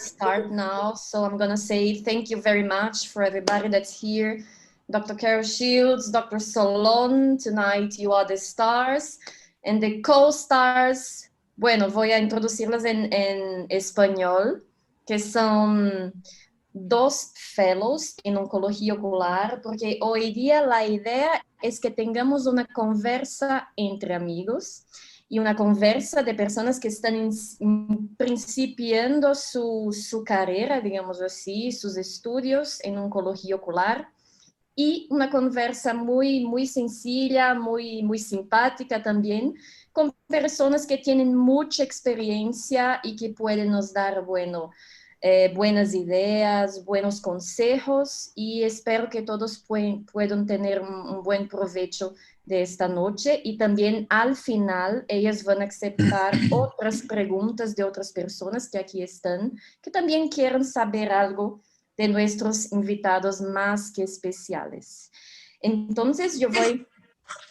start now. So I'm gonna say thank you very much for everybody that's here. Dr. Carol Shields, Dr. Solon, tonight you are the stars. And the co-stars, bueno, voy a introducirlas en español, que son dos fellows en oncología ocular, porque hoy día la idea es que tengamos una conversa entre amigos y una conversa de personas que están principiando su carrera, digamos así, sus estudios en oncología ocular, y una conversa muy sencilla, muy simpática también, con personas que tienen mucha experiencia y que pueden nos dar, bueno, buenas ideas, buenos consejos, y espero que todos puedan tener un buen provecho de esta noche, y también al final ellas van a aceptar otras preguntas de otras personas que aquí están, que también quieren saber algo de nuestros invitados más que especiales. Entonces yo voy a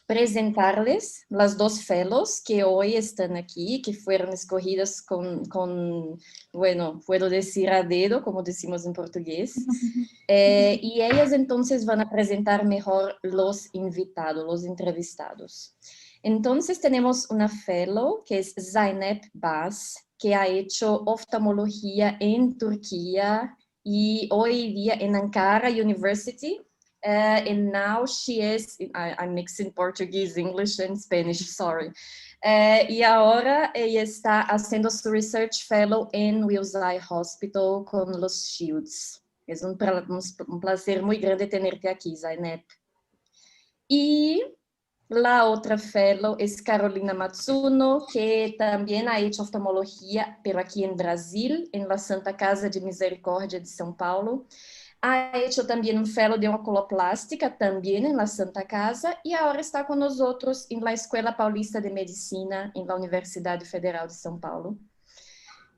presentarles las dos fellows que hoy están aquí, que fueron escogidas bueno, puedo decir a dedo, como decimos en portugués. Y ellas entonces van a presentar mejor los invitados, los entrevistados. Entonces tenemos una fellow que es Zeynep Baz, que ha hecho oftalmología en Turquía y hoy día en Ankara University. And now she is, I'm mixing Portuguese, English and Spanish, sorry. Y ahora ella está haciendo su Research Fellow en Wills Eye Hospital con los Shields. Es un placer muy grande tenerte aquí, Zeynep. Y la otra fellow es Carolina Matsuno, que también ha hecho oftalmología, pero aquí en Brasil, en la Santa Casa de Misericórdia de São Paulo. Ha hecho también un fellow de oculoplástica, también en la Santa Casa, y ahora está con nosotros en la Escuela Paulista de Medicina, en la Universidad Federal de São Paulo.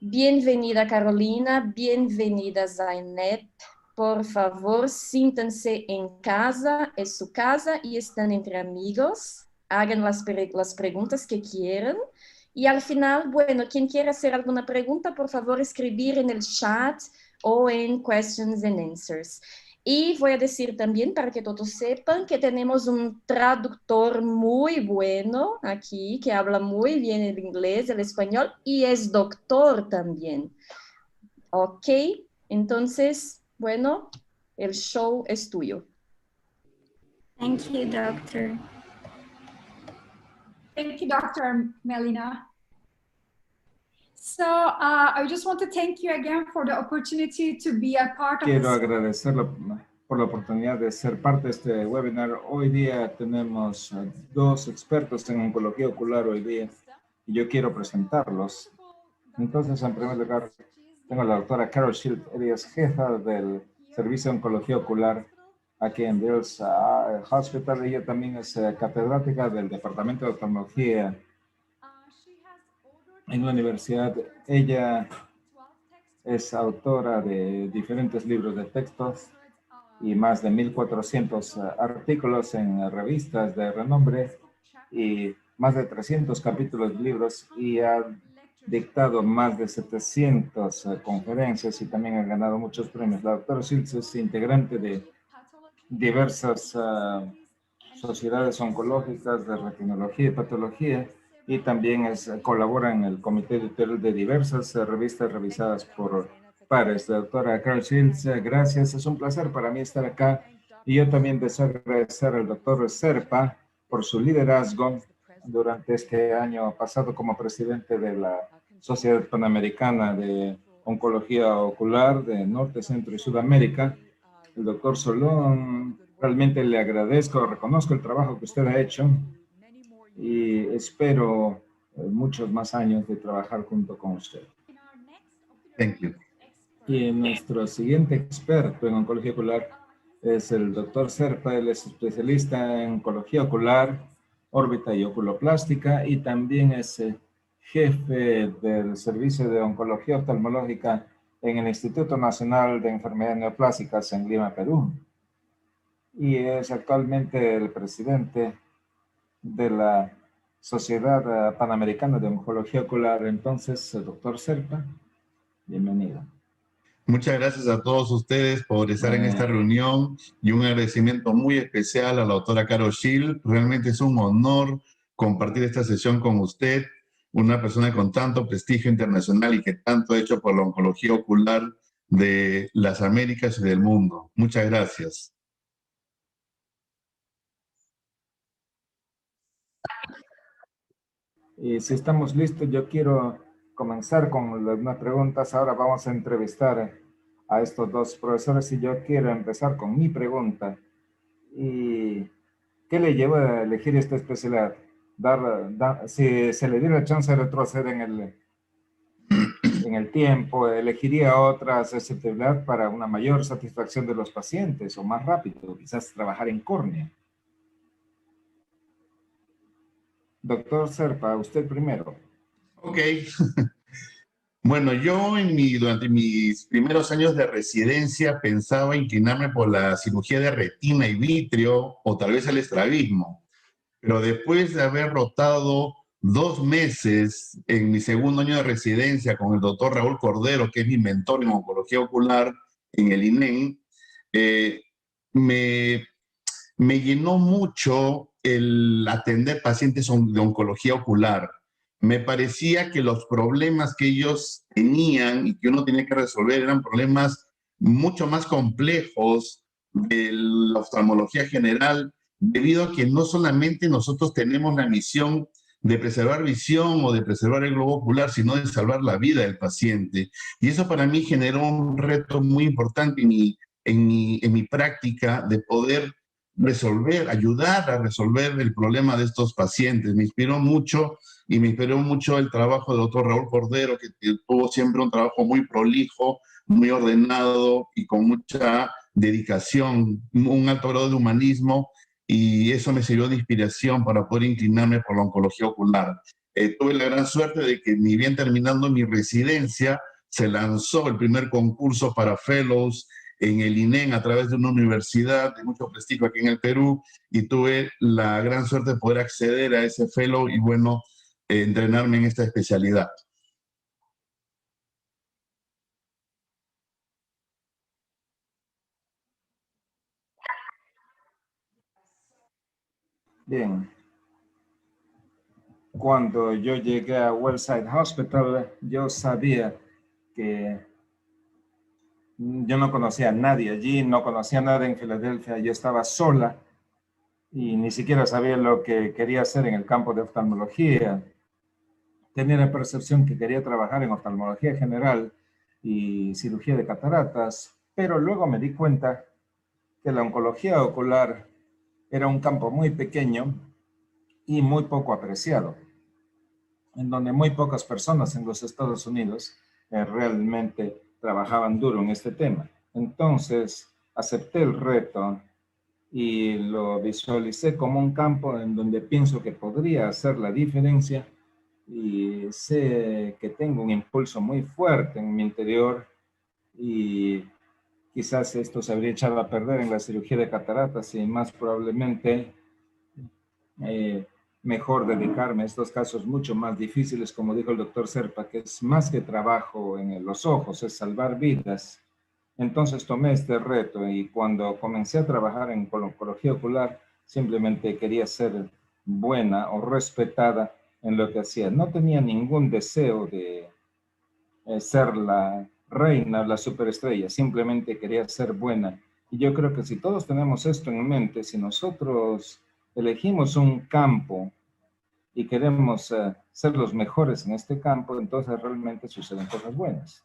Bienvenida, Carolina. Bienvenida, Zeynep. Por favor, siéntense en casa, es su casa y están entre amigos. Hagan las preguntas que quieran. Y al final, bueno, quien quiera hacer alguna pregunta, por favor, escribir en el chat o en Questions and Answers. Y voy a decir también, para que todos sepan, que tenemos un traductor muy bueno aquí, que habla muy bien el inglés, el español, y es doctor también. Ok, entonces, bueno, el show es tuyo. Thank you, Doctor. Thank you, Dr. Melina. So I just want to thank you again for the opportunity to be a part of Quiero agradecerlo por la oportunidad de ser parte de este webinar. Hoy día tenemos dos expertos en oncología ocular hoy día y yo quiero presentarlos. Entonces, en primer lugar, tengo a la doctora Carol Shields. Ella es jefa del Servicio de Oncología Ocular aquí en Wills Eye Hospital. Ella también es catedrática del Departamento de Oftalmología en la universidad. Ella es autora de diferentes libros de textos y más de 1,400 artículos en revistas de renombre y más de 300 capítulos de libros, y ha dictado más de 700 conferencias y también ha ganado muchos premios. La doctora Shields es integrante de diversas sociedades oncológicas de retinología y patología, y también colabora en el comité editorial de diversas revistas revisadas por pares. La doctora Carol Shields, gracias. Es un placer para mí estar acá, y yo también deseo agradecer al doctor Serpa por su liderazgo durante este año pasado como presidente de la Sociedad Panamericana de Oncología Ocular de Norte, Centro y Sudamérica. El doctor Solón, realmente le agradezco, reconozco el trabajo que usted ha hecho y espero muchos más años de trabajar junto con usted. Thank you. Y nuestro siguiente experto en oncología ocular es el doctor Serpa. Él es especialista en oncología ocular, órbita y oculoplástica, y también es jefe del Servicio de Oncología Oftalmológica en el Instituto Nacional de Enfermedades Neoplásicas en Lima, Perú. Y es actualmente el presidente de la Sociedad Panamericana de Oncología Ocular. Entonces, doctor Serpa, bienvenido. Muchas gracias a todos ustedes por estar en esta reunión y un agradecimiento muy especial a la doctora Carol Schill. Realmente es un honor compartir esta sesión con usted, una persona con tanto prestigio internacional y que tanto ha hecho por la oncología ocular de las Américas y del mundo. Muchas gracias. Y si estamos listos, yo quiero comenzar con unas preguntas. Ahora vamos a entrevistar a estos dos profesores y yo quiero empezar con mi pregunta. ¿Y qué le llevó a elegir esta especialidad? Si se le diera la chance de retroceder en el tiempo, ¿elegiría otra susceptibilidad para una mayor satisfacción de los pacientes o más rápido? Quizás trabajar en córnea. Doctor Serpa, usted primero. Ok. Bueno, yo durante mis primeros años de residencia pensaba inclinarme por la cirugía de retina y vitrio o tal vez el estrabismo. Pero después de haber rotado 2 meses en mi segundo año de residencia con el doctor Raúl Cordero, que es mi mentor en oncología ocular en el INEN, me llenó mucho el atender pacientes de oncología ocular. Me parecía que los problemas que ellos tenían y que uno tenía que resolver eran problemas mucho más complejos de la oftalmología general, debido a que no solamente nosotros tenemos la misión de preservar visión o de preservar el globo ocular, sino de salvar la vida del paciente. Y eso para mí generó un reto muy importante en mi práctica de poder ayudar a resolver el problema de estos pacientes. Me inspiró mucho y me inspiró mucho el trabajo del doctor Raúl Cordero, que tuvo siempre un trabajo muy prolijo, muy ordenado y con mucha dedicación, un alto grado de humanismo, y eso me sirvió de inspiración para poder inclinarme por la oncología ocular. Tuve la gran suerte de que ni bien terminando mi residencia, se lanzó el primer concurso para fellows en el INEN a través de una universidad de mucho prestigio aquí en el Perú, y tuve la gran suerte de poder acceder a ese fellow y bueno, entrenarme en esta especialidad. Bien. Cuando yo llegué a Wellside Hospital, yo sabía que yo no conocía a nadie allí, no conocía a nadie en Filadelfia, yo estaba sola y ni siquiera sabía lo que quería hacer en el campo de oftalmología. Tenía la percepción que quería trabajar en oftalmología general y cirugía de cataratas, pero luego me di cuenta que la oncología ocular era un campo muy pequeño y muy poco apreciado, en donde muy pocas personas en los Estados Unidos realmente trabajaban duro en este tema. Entonces, acepté el reto y lo visualicé como un campo en donde pienso que podría hacer la diferencia, y sé que tengo un impulso muy fuerte en mi interior y quizás esto se habría echado a perder en la cirugía de cataratas y más probablemente mejor dedicarme a estos casos mucho más difíciles, como dijo el doctor Serpa, que es más que trabajo en los ojos, es salvar vidas. Entonces tomé este reto y cuando comencé a trabajar en oncología ocular, simplemente quería ser buena o respetada en lo que hacía. No tenía ningún deseo de ser la reina, la superestrella, simplemente quería ser buena. Y yo creo que si todos tenemos esto en mente, si nosotros elegimos un campo y queremos ser los mejores en este campo, entonces realmente suceden cosas buenas.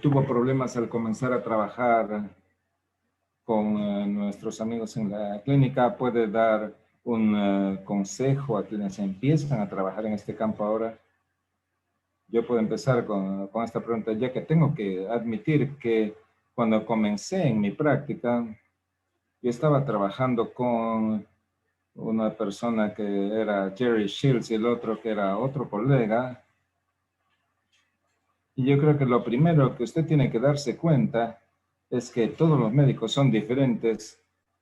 Tuvo problemas al comenzar a trabajar con nuestros amigos en la clínica. ¿Puede dar un consejo a quienes empiezan a trabajar en este campo ahora? Yo puedo empezar con esta pregunta, ya que tengo que admitir que cuando comencé en mi práctica, yo estaba trabajando con una persona que era Jerry Shields y el otro que era otro colega. Y yo creo que lo primero que usted tiene que darse cuenta es que todos los médicos son diferentes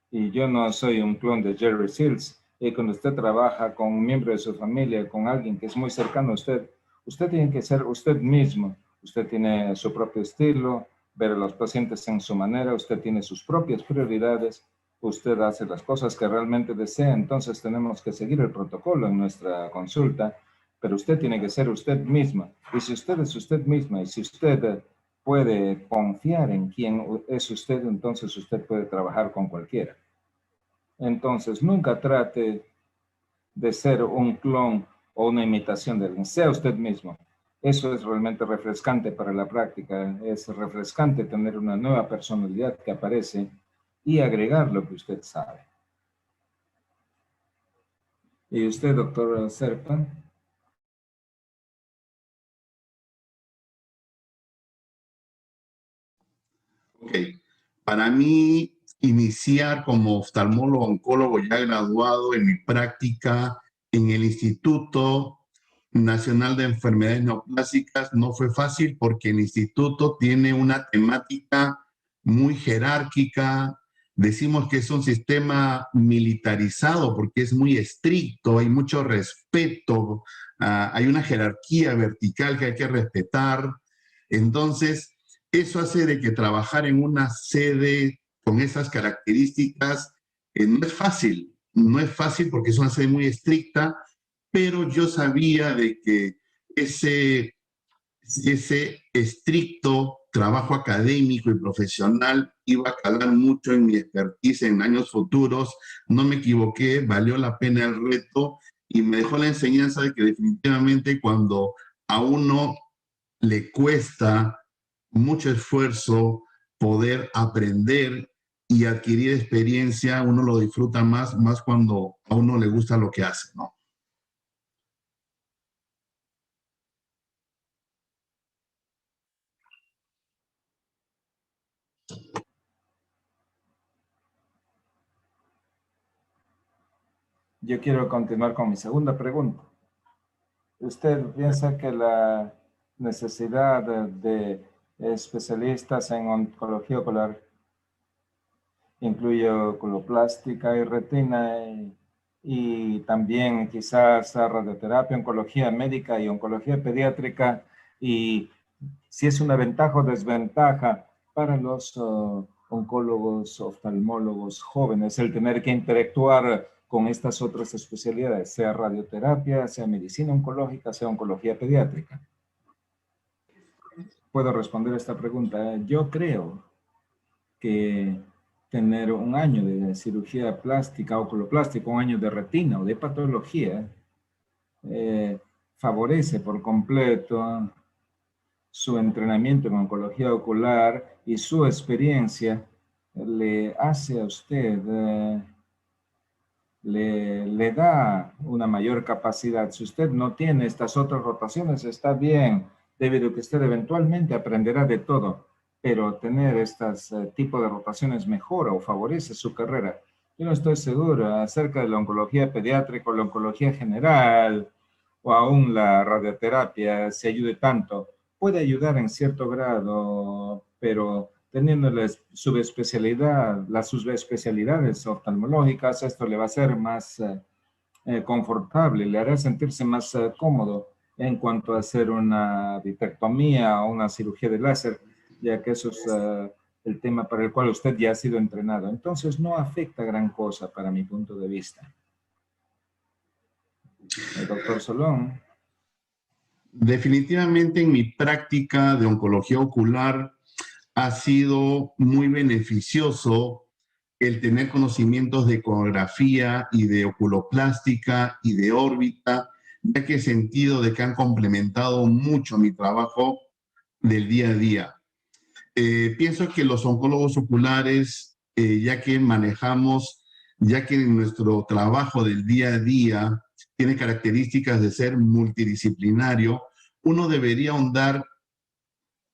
y yo no soy un clon de Jerry Shields. Y cuando usted trabaja con un miembro de su familia, con alguien que es muy cercano a usted, Usted tiene que ser usted mismo. Usted tiene su propio estilo, ver a los pacientes en su manera, usted tiene sus propias prioridades, usted hace las cosas que realmente desea, entonces tenemos que seguir el protocolo en nuestra consulta, pero usted tiene que ser usted misma. Y si usted es usted misma y si usted puede confiar en quién es usted, entonces usted puede trabajar con cualquiera. Entonces, nunca trate de ser un clon o una imitación de alguien. Sea usted mismo. Eso es realmente refrescante para la práctica. Es refrescante tener una nueva personalidad que aparece y agregar lo que usted sabe. ¿Y usted, doctor Serpa? Ok. Para mí, iniciar como oftalmólogo oncólogo ya graduado en mi práctica en el Instituto Nacional de Enfermedades Neoplásicas no fue fácil porque el instituto tiene una temática muy jerárquica. Decimos que es un sistema militarizado porque es muy estricto, hay mucho respeto, hay una jerarquía vertical que hay que respetar. Entonces, eso hace de que trabajar en una sede con esas características no es fácil porque es una sede muy estricta, pero yo sabía de que ese estricto trabajo académico y profesional iba a calar mucho en mi expertise en años futuros. No me equivoqué, valió la pena el reto y me dejó la enseñanza de que definitivamente cuando a uno le cuesta mucho esfuerzo poder aprender y adquirir experiencia, uno lo disfruta más cuando a uno le gusta lo que hace, ¿no? Yo quiero continuar con mi segunda pregunta. ¿Usted piensa que la necesidad de especialistas en oncología ocular incluye oculoplástica y retina y también quizás radioterapia, oncología médica y oncología pediátrica? Y si es una ventaja o desventaja para los oncólogos, oftalmólogos jóvenes el tener que interactuar con estas otras especialidades, sea radioterapia, sea medicina oncológica, sea oncología pediátrica. Puedo responder esta pregunta. Yo creo que tener un año de cirugía plástica, oculoplástica, un año de retina o de patología, favorece por completo su entrenamiento en oncología ocular y su experiencia le hace a usted, le da una mayor capacidad. Si usted no tiene estas otras rotaciones, está bien, debido a que usted eventualmente aprenderá de todo, pero tener estos tipos de rotaciones mejora o favorece su carrera. Yo no estoy seguro acerca de la oncología pediátrica o la oncología general o aún la radioterapia si ayude tanto. Puede ayudar en cierto grado, pero teniendo las subespecialidades oftalmológicas, esto le va a ser más confortable, le hará sentirse más cómodo en cuanto a hacer una vitrectomía o una cirugía de láser, ya que eso es el tema para el cual usted ya ha sido entrenado. Entonces no afecta gran cosa para mi punto de vista. El doctor Solón. Definitivamente en mi práctica de oncología ocular ha sido muy beneficioso el tener conocimientos de ecografía y de oculoplástica y de órbita, ya que he sentido de que han complementado mucho mi trabajo del día a día. Pienso que los oncólogos oculares, ya que nuestro trabajo del día a día tiene características de ser multidisciplinario, uno debería ahondar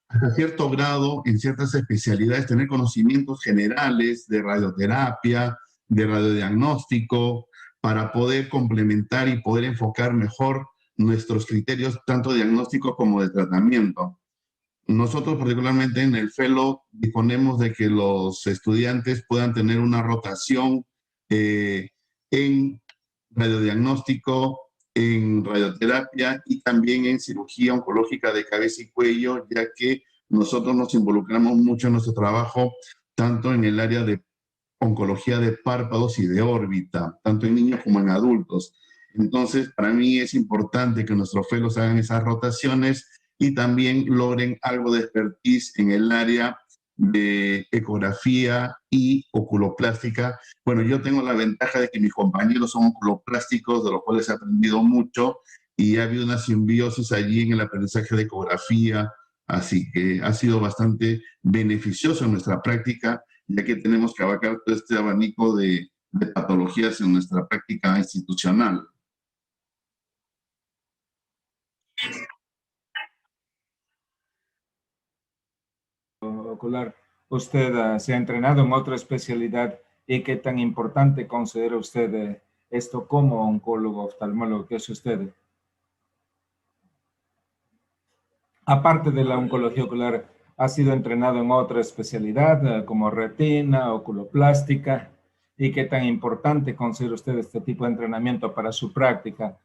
hasta cierto grado en ciertas especialidades, tener conocimientos generales de radioterapia, de radiodiagnóstico, para poder complementar y poder enfocar mejor nuestros criterios, tanto diagnósticos como de tratamiento. Nosotros particularmente en el Fellow disponemos de que los estudiantes puedan tener una rotación en radiodiagnóstico, en radioterapia y también en cirugía oncológica de cabeza y cuello, ya que nosotros nos involucramos mucho en nuestro trabajo, tanto en el área de oncología de párpados y de órbita, tanto en niños como en adultos. Entonces, para mí es importante que nuestros fellows hagan esas rotaciones y también logren algo de expertise en el área de ecografía y oculoplástica. Bueno, yo tengo la ventaja de que mis compañeros son oculoplásticos, de los cuales he aprendido mucho, y ha habido una simbiosis allí en el aprendizaje de ecografía, así que ha sido bastante beneficioso en nuestra práctica, ya que tenemos que abarcar todo este abanico de patologías en nuestra práctica institucional. Ocular, usted se ha entrenado en otra especialidad y qué tan importante considera usted esto como oncólogo oftalmólogo que es usted. Aparte de la oncología ocular, ¿ha sido entrenado en otra especialidad como retina, oculoplástica? ¿Y qué tan importante considera usted este tipo de entrenamiento para su práctica?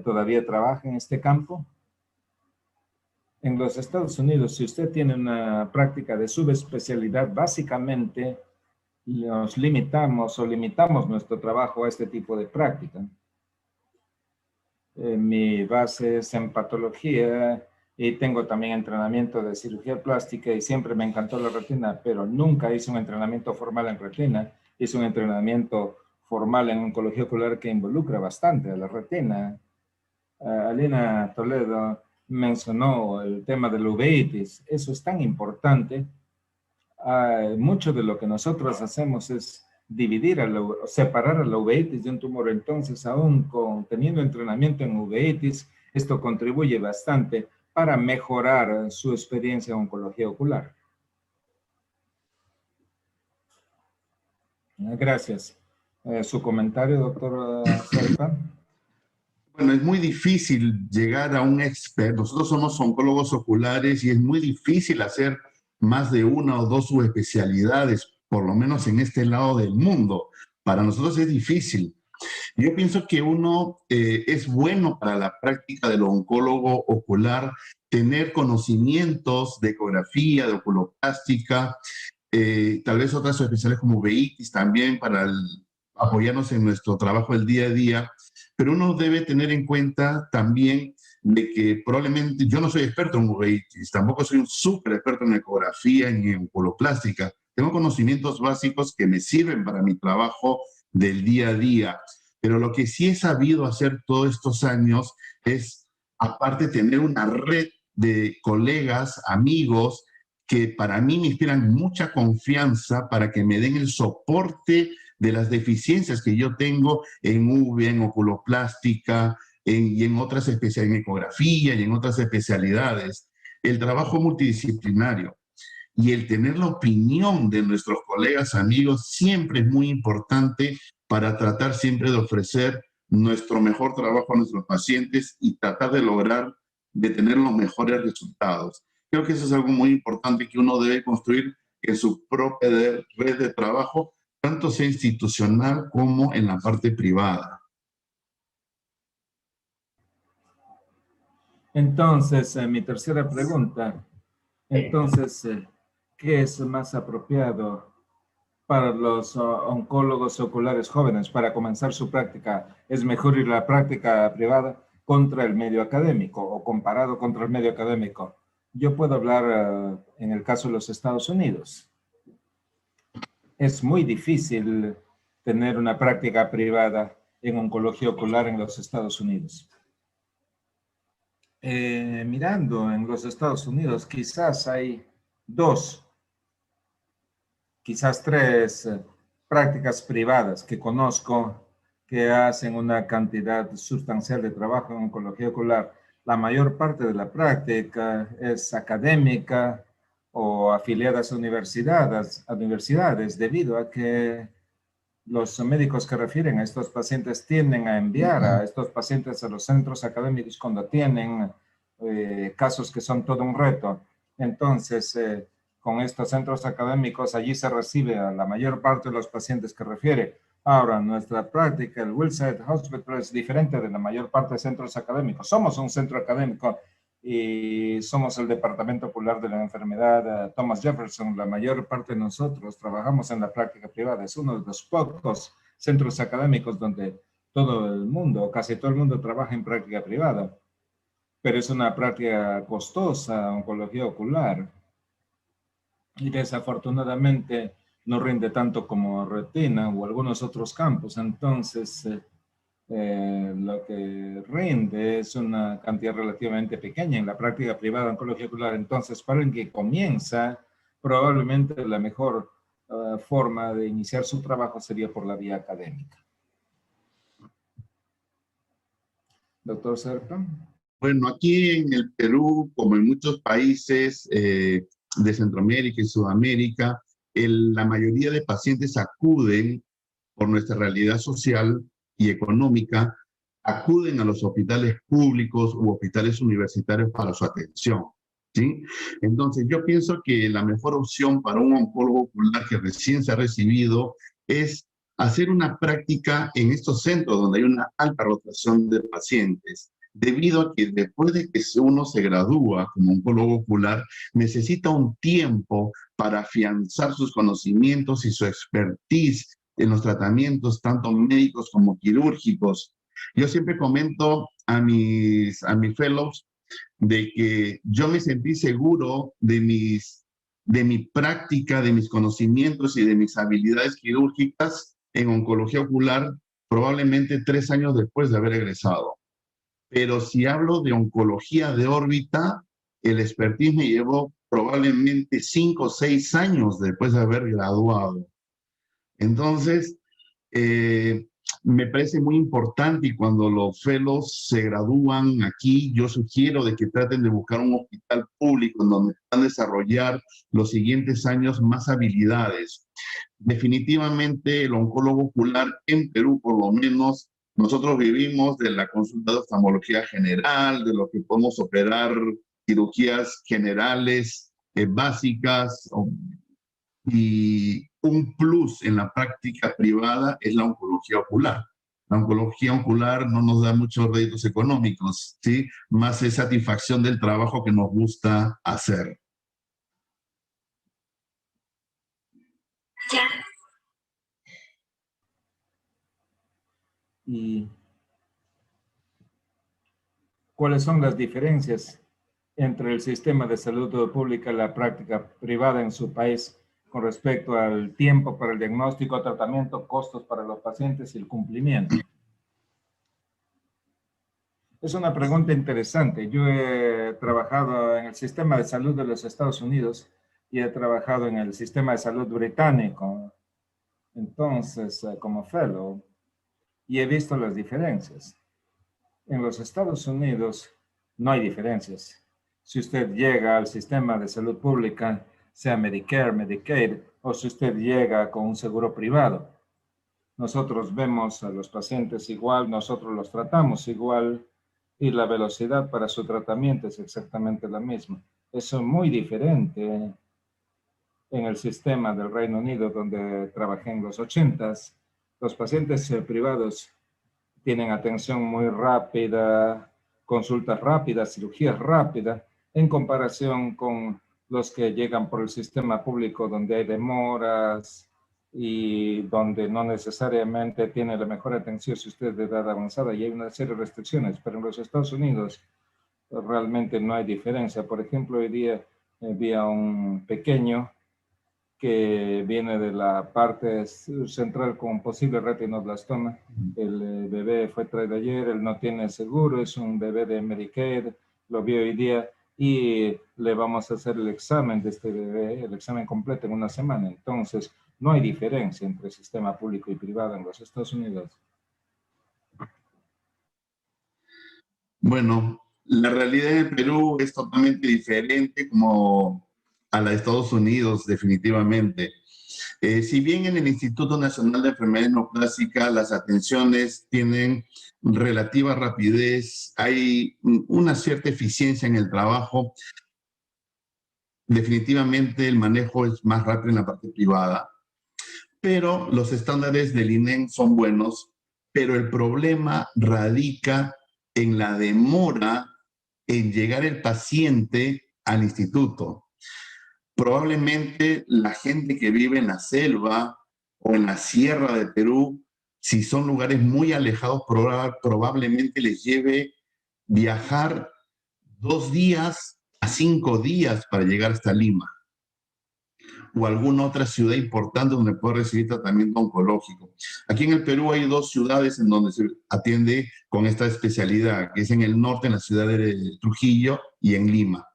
¿Todavía trabaja en este campo? En los Estados Unidos, si usted tiene una práctica de subespecialidad, básicamente nos limitamos nuestro trabajo a este tipo de práctica. Mi base es en patología y tengo también entrenamiento de cirugía plástica y siempre me encantó la retina, pero nunca hice un entrenamiento formal en retina. Hice un entrenamiento formal en oncología ocular que involucra bastante a la retina. Alina Toledo mencionó el tema de la uveitis. Eso es tan importante. Mucho de lo que nosotros hacemos es separar a la uveitis de un tumor. Entonces, aún teniendo entrenamiento en uveitis, esto contribuye bastante para mejorar su experiencia en oncología ocular. Gracias. ¿Su comentario, doctor Serpa? Bueno, es muy difícil llegar a un experto. Nosotros somos oncólogos oculares y es muy difícil hacer más de una o dos subespecialidades, por lo menos en este lado del mundo. Para nosotros es difícil. Yo pienso que es bueno para la práctica del oncólogo ocular tener conocimientos de ecografía, de oculoplástica, tal vez otras subespecialidades como uveitis también para apoyarnos en nuestro trabajo del día a día. Pero uno debe tener en cuenta también de que probablemente, yo no soy experto en uveitis, tampoco soy un súper experto en ecografía ni en oculoplástica. Tengo conocimientos básicos que me sirven para mi trabajo del día a día. Pero lo que sí he sabido hacer todos estos años es, aparte, tener una red de colegas, amigos, que para mí me inspiran mucha confianza para que me den el soporte de las deficiencias que yo tengo en UV, en oculoplástica, y en otras especialidades, en ecografía y en otras especialidades. El trabajo multidisciplinario y el tener la opinión de nuestros colegas, amigos, siempre es muy importante para tratar siempre de ofrecer nuestro mejor trabajo a nuestros pacientes y tratar de lograr de tener los mejores resultados. Creo que eso es algo muy importante que uno debe construir en su propia red de trabajo, tanto sea institucional como en la parte privada. Entonces, mi tercera pregunta. Entonces, ¿qué es más apropiado para los oncólogos oculares jóvenes para comenzar su práctica? ¿Es mejor ir a la práctica privada contra el medio académico o comparado contra el medio académico? Yo puedo hablar en el caso de los Estados Unidos. Es muy difícil tener una práctica privada en oncología ocular en los Estados Unidos. Mirando en los Estados Unidos, quizás hay 2, quizás 3 prácticas privadas que conozco que hacen una cantidad sustancial de trabajo en oncología ocular. La mayor parte de la práctica es académica o afiliadas a universidades debido a que los médicos que refieren a estos pacientes tienden a enviar a estos pacientes a los centros académicos cuando tienen casos que son todo un reto. Entonces, con estos centros académicos, allí se recibe a la mayor parte de los pacientes que refiere. Ahora, nuestra práctica, el Wilside Hospital, es diferente de la mayor parte de centros académicos. Somos un centro académico y somos el Departamento Popular de la Enfermedad Thomas Jefferson. La mayor parte de nosotros trabajamos en la práctica privada. Es uno de los pocos centros académicos donde todo el mundo, casi todo el mundo trabaja en práctica privada. Pero es una práctica costosa, oncología ocular. Y desafortunadamente no rinde tanto como retina o algunos otros campos. Entonces, lo que rinde es una cantidad relativamente pequeña en la práctica privada de oncología ocular. Entonces, para el que comienza, probablemente la mejor forma de iniciar su trabajo sería por la vía académica. Doctor Serpa. Bueno, aquí en el Perú, como en muchos países de Centroamérica y Sudamérica, la mayoría de pacientes acuden por nuestra realidad social y económica, acuden a los hospitales públicos u hospitales universitarios para su atención, ¿sí? Entonces, yo pienso que la mejor opción para un oncólogo ocular que recién se ha recibido es hacer una práctica en estos centros donde hay una alta rotación de pacientes, debido a que después de que uno se gradúa como oncólogo ocular, necesita un tiempo para afianzar sus conocimientos y su expertise en los tratamientos, tanto médicos como quirúrgicos. Yo siempre comento a mis fellows de que yo me sentí seguro de mi práctica, de mis conocimientos y de mis habilidades quirúrgicas en oncología ocular probablemente 3 años después de haber egresado. Pero si hablo de oncología de órbita, el expertise me llevó probablemente 5 o 6 años después de haber graduado. Entonces, me parece muy importante, y cuando los fellows se gradúan aquí, yo sugiero de que traten de buscar un hospital público en donde puedan desarrollar los siguientes años más habilidades. Definitivamente el oncólogo ocular en Perú, por lo menos, nosotros vivimos de la consulta de oftalmología general, de lo que podemos operar cirugías generales, básicas, y un plus en la práctica privada es la oncología ocular. La oncología ocular no nos da muchos réditos económicos, ¿sí? Más es satisfacción del trabajo que nos gusta hacer. ¿Y cuáles son las diferencias entre el sistema de salud pública y la práctica privada en su país con respecto al tiempo para el diagnóstico, tratamiento, costos para los pacientes y el cumplimiento? Es una pregunta interesante. Yo he trabajado en el sistema de salud de los Estados Unidos y he trabajado en el sistema de salud británico, entonces, como fellow, y he visto las diferencias. En los Estados Unidos no hay diferencias. Si usted llega al sistema de salud pública, sea Medicare, Medicaid, o si usted llega con un seguro privado, nosotros vemos a los pacientes igual, nosotros los tratamos igual, y la velocidad para su tratamiento es exactamente la misma. Eso es muy diferente en el sistema del Reino Unido, donde trabajé en los 80s. Los pacientes privados tienen atención muy rápida, consultas rápidas, cirugías rápidas, en comparación con los que llegan por el sistema público, donde hay demoras y donde no necesariamente tiene la mejor atención si usted es de edad avanzada, y hay una serie de restricciones. Pero en los Estados Unidos realmente no hay diferencia. Por ejemplo, hoy día vi a un pequeño que viene de la parte central con posible retinoblastoma. El bebé fue traído ayer, él no tiene seguro, es un bebé de Medicaid, lo vi hoy día y le vamos a hacer el examen de este bebé, el examen completo en una semana. Entonces, no hay diferencia entre el sistema público y privado en los Estados Unidos. Bueno, la realidad en Perú es totalmente diferente como a la de Estados Unidos, definitivamente. Si bien en el Instituto Nacional de Enfermedades Neoplásicas las atenciones tienen relativa rapidez, hay una cierta eficiencia en el trabajo, definitivamente el manejo es más rápido en la parte privada. pero los estándares del INEM son buenos, pero el problema radica en la demora en llegar el paciente al instituto. Probablemente la gente que vive en la selva o en la sierra de Perú, si son lugares muy alejados, probablemente les lleve viajar 2 días a 5 días para llegar hasta Lima o alguna otra ciudad importante donde pueda recibir tratamiento oncológico. Aquí en el Perú hay 2 ciudades en donde se atiende con esta especialidad, que es en el norte, en la ciudad de Trujillo y en Lima.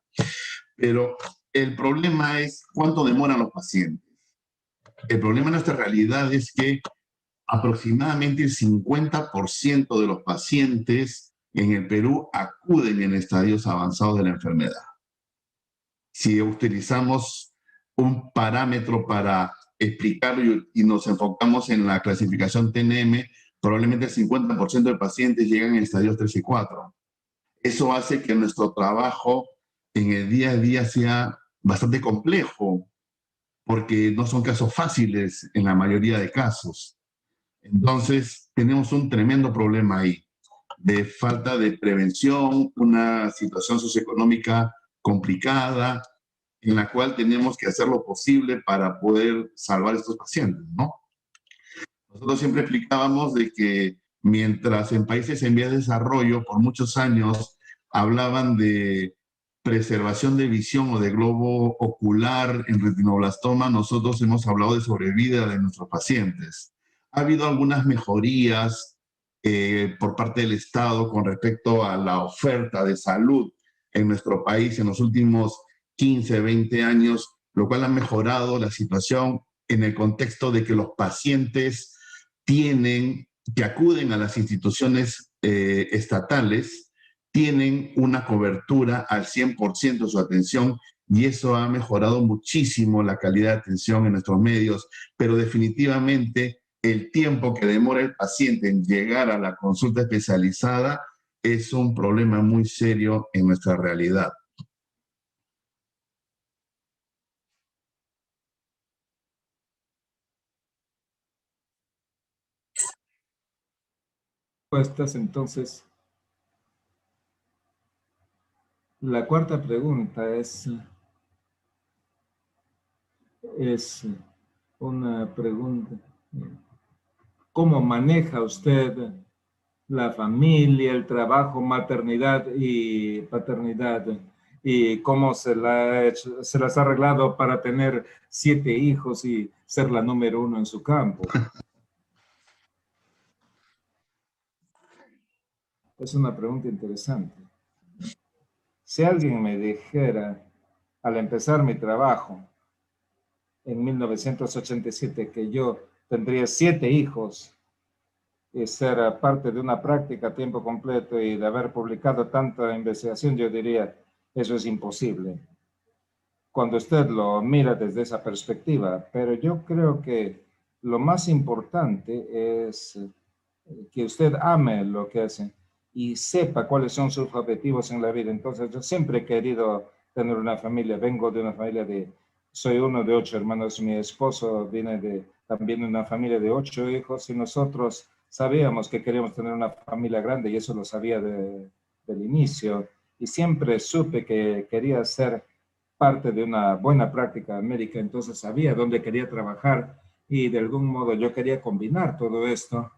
Pero el problema es cuánto demoran los pacientes. El problema en nuestra realidad es que aproximadamente el 50% de los pacientes en el Perú acuden en estadios avanzados de la enfermedad. Si utilizamos un parámetro para explicarlo y nos enfocamos en la clasificación TNM, probablemente el 50% de pacientes llegan en estadios 3 y 4. Eso hace que nuestro trabajo en el día a día sea bastante complejo, porque no son casos fáciles en la mayoría de casos. Entonces, tenemos un tremendo problema ahí, de falta de prevención, una situación socioeconómica complicada, en la cual tenemos que hacer lo posible para poder salvar a estos pacientes, ¿no? Nosotros siempre explicábamos de que mientras en países en vías de desarrollo por muchos años hablaban de preservación de visión o de globo ocular en retinoblastoma, nosotros hemos hablado de sobrevida de nuestros pacientes. Ha habido algunas mejorías por parte del Estado con respecto a la oferta de salud en nuestro país en los últimos 15, 20 años, lo cual ha mejorado la situación en el contexto de que los pacientes que acuden a las instituciones estatales, tienen una cobertura al 100% de su atención y eso ha mejorado muchísimo la calidad de atención en nuestros medios, pero definitivamente el tiempo que demora el paciente en llegar a la consulta especializada es un problema muy serio en nuestra realidad. Entonces, la cuarta pregunta es una pregunta. ¿Cómo maneja usted la familia, el trabajo, maternidad y paternidad? ¿Y cómo se las ha arreglado para tener 7 hijos y ser la número 1 en su campo? Es una pregunta interesante. Si alguien me dijera, al empezar mi trabajo, en 1987, que yo tendría 7 hijos y ser parte de una práctica a tiempo completo y de haber publicado tanta investigación, yo diría, eso es imposible. Cuando usted lo mira desde esa perspectiva, pero yo creo que lo más importante es que usted ame lo que hace y sepa cuáles son sus objetivos en la vida. Entonces, yo siempre he querido tener una familia. Vengo de una familia soy uno de 8 hermanos. Mi esposo viene también de una familia de 8 hijos y nosotros sabíamos que queríamos tener una familia grande y eso lo sabía del inicio. Y siempre supe que quería ser parte de una buena práctica médica, entonces sabía dónde quería trabajar y de algún modo yo quería combinar todo esto,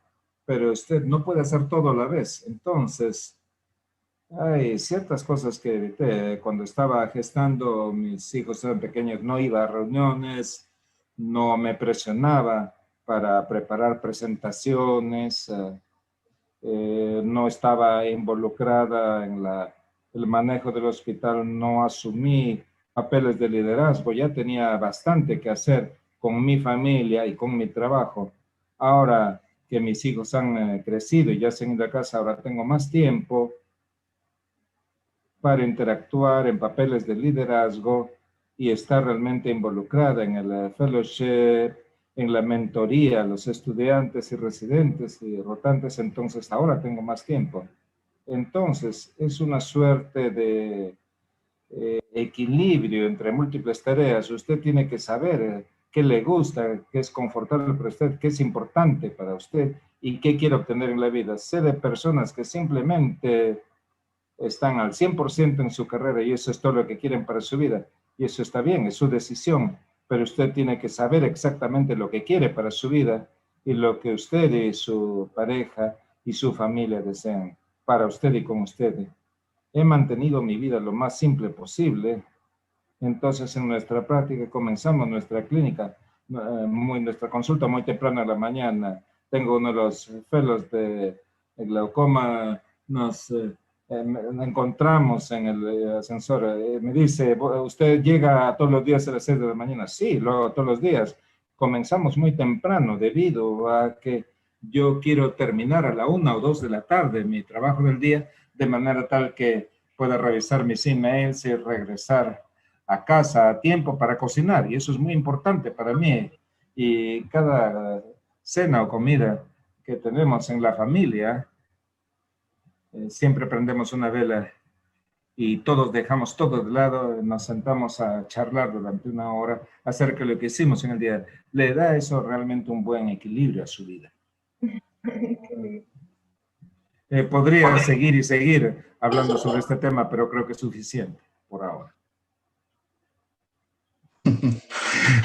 pero usted no puede hacer todo a la vez. Entonces, hay ciertas cosas que evité. Cuando estaba gestando, mis hijos eran pequeños, no iba a reuniones, no me presionaba para preparar presentaciones, no estaba involucrada en el manejo del hospital, no asumí papeles de liderazgo, ya tenía bastante que hacer con mi familia y con mi trabajo. Ahora que mis hijos han crecido y ya se han ido a casa, ahora tengo más tiempo para interactuar en papeles de liderazgo y estar realmente involucrada en el fellowship, en la mentoría a los estudiantes y residentes y rotantes. Entonces ahora tengo más tiempo. Entonces es una suerte de equilibrio entre múltiples tareas. Usted tiene que saber qué le gusta, qué es confortable para usted, qué es importante para usted y qué quiere obtener en la vida. Sé de personas que simplemente están al 100% en su carrera y eso es todo lo que quieren para su vida. Y eso está bien, es su decisión, pero usted tiene que saber exactamente lo que quiere para su vida y lo que usted y su pareja y su familia desean para usted y con usted. He mantenido mi vida lo más simple posible. Entonces, en nuestra práctica comenzamos nuestra clínica, nuestra consulta muy temprano a la mañana. Tengo uno de los fellows de glaucoma, nos encontramos en el ascensor. Me dice, ¿usted llega todos los días a las 6 de la mañana? Sí, lo hago todos los días. Comenzamos muy temprano debido a que yo quiero terminar a la 1 o 2 de la tarde mi trabajo del día, de manera tal que pueda revisar mis emails y regresar a casa a tiempo para cocinar. Y eso es muy importante para mí. Y cada cena o comida que tenemos en la familia, siempre prendemos una vela y todos dejamos todo de lado, nos sentamos a charlar durante una hora acerca de lo que hicimos en el día. Le da eso realmente un buen equilibrio a su vida. Podría seguir y seguir hablando sobre este tema, pero creo que es suficiente por ahora.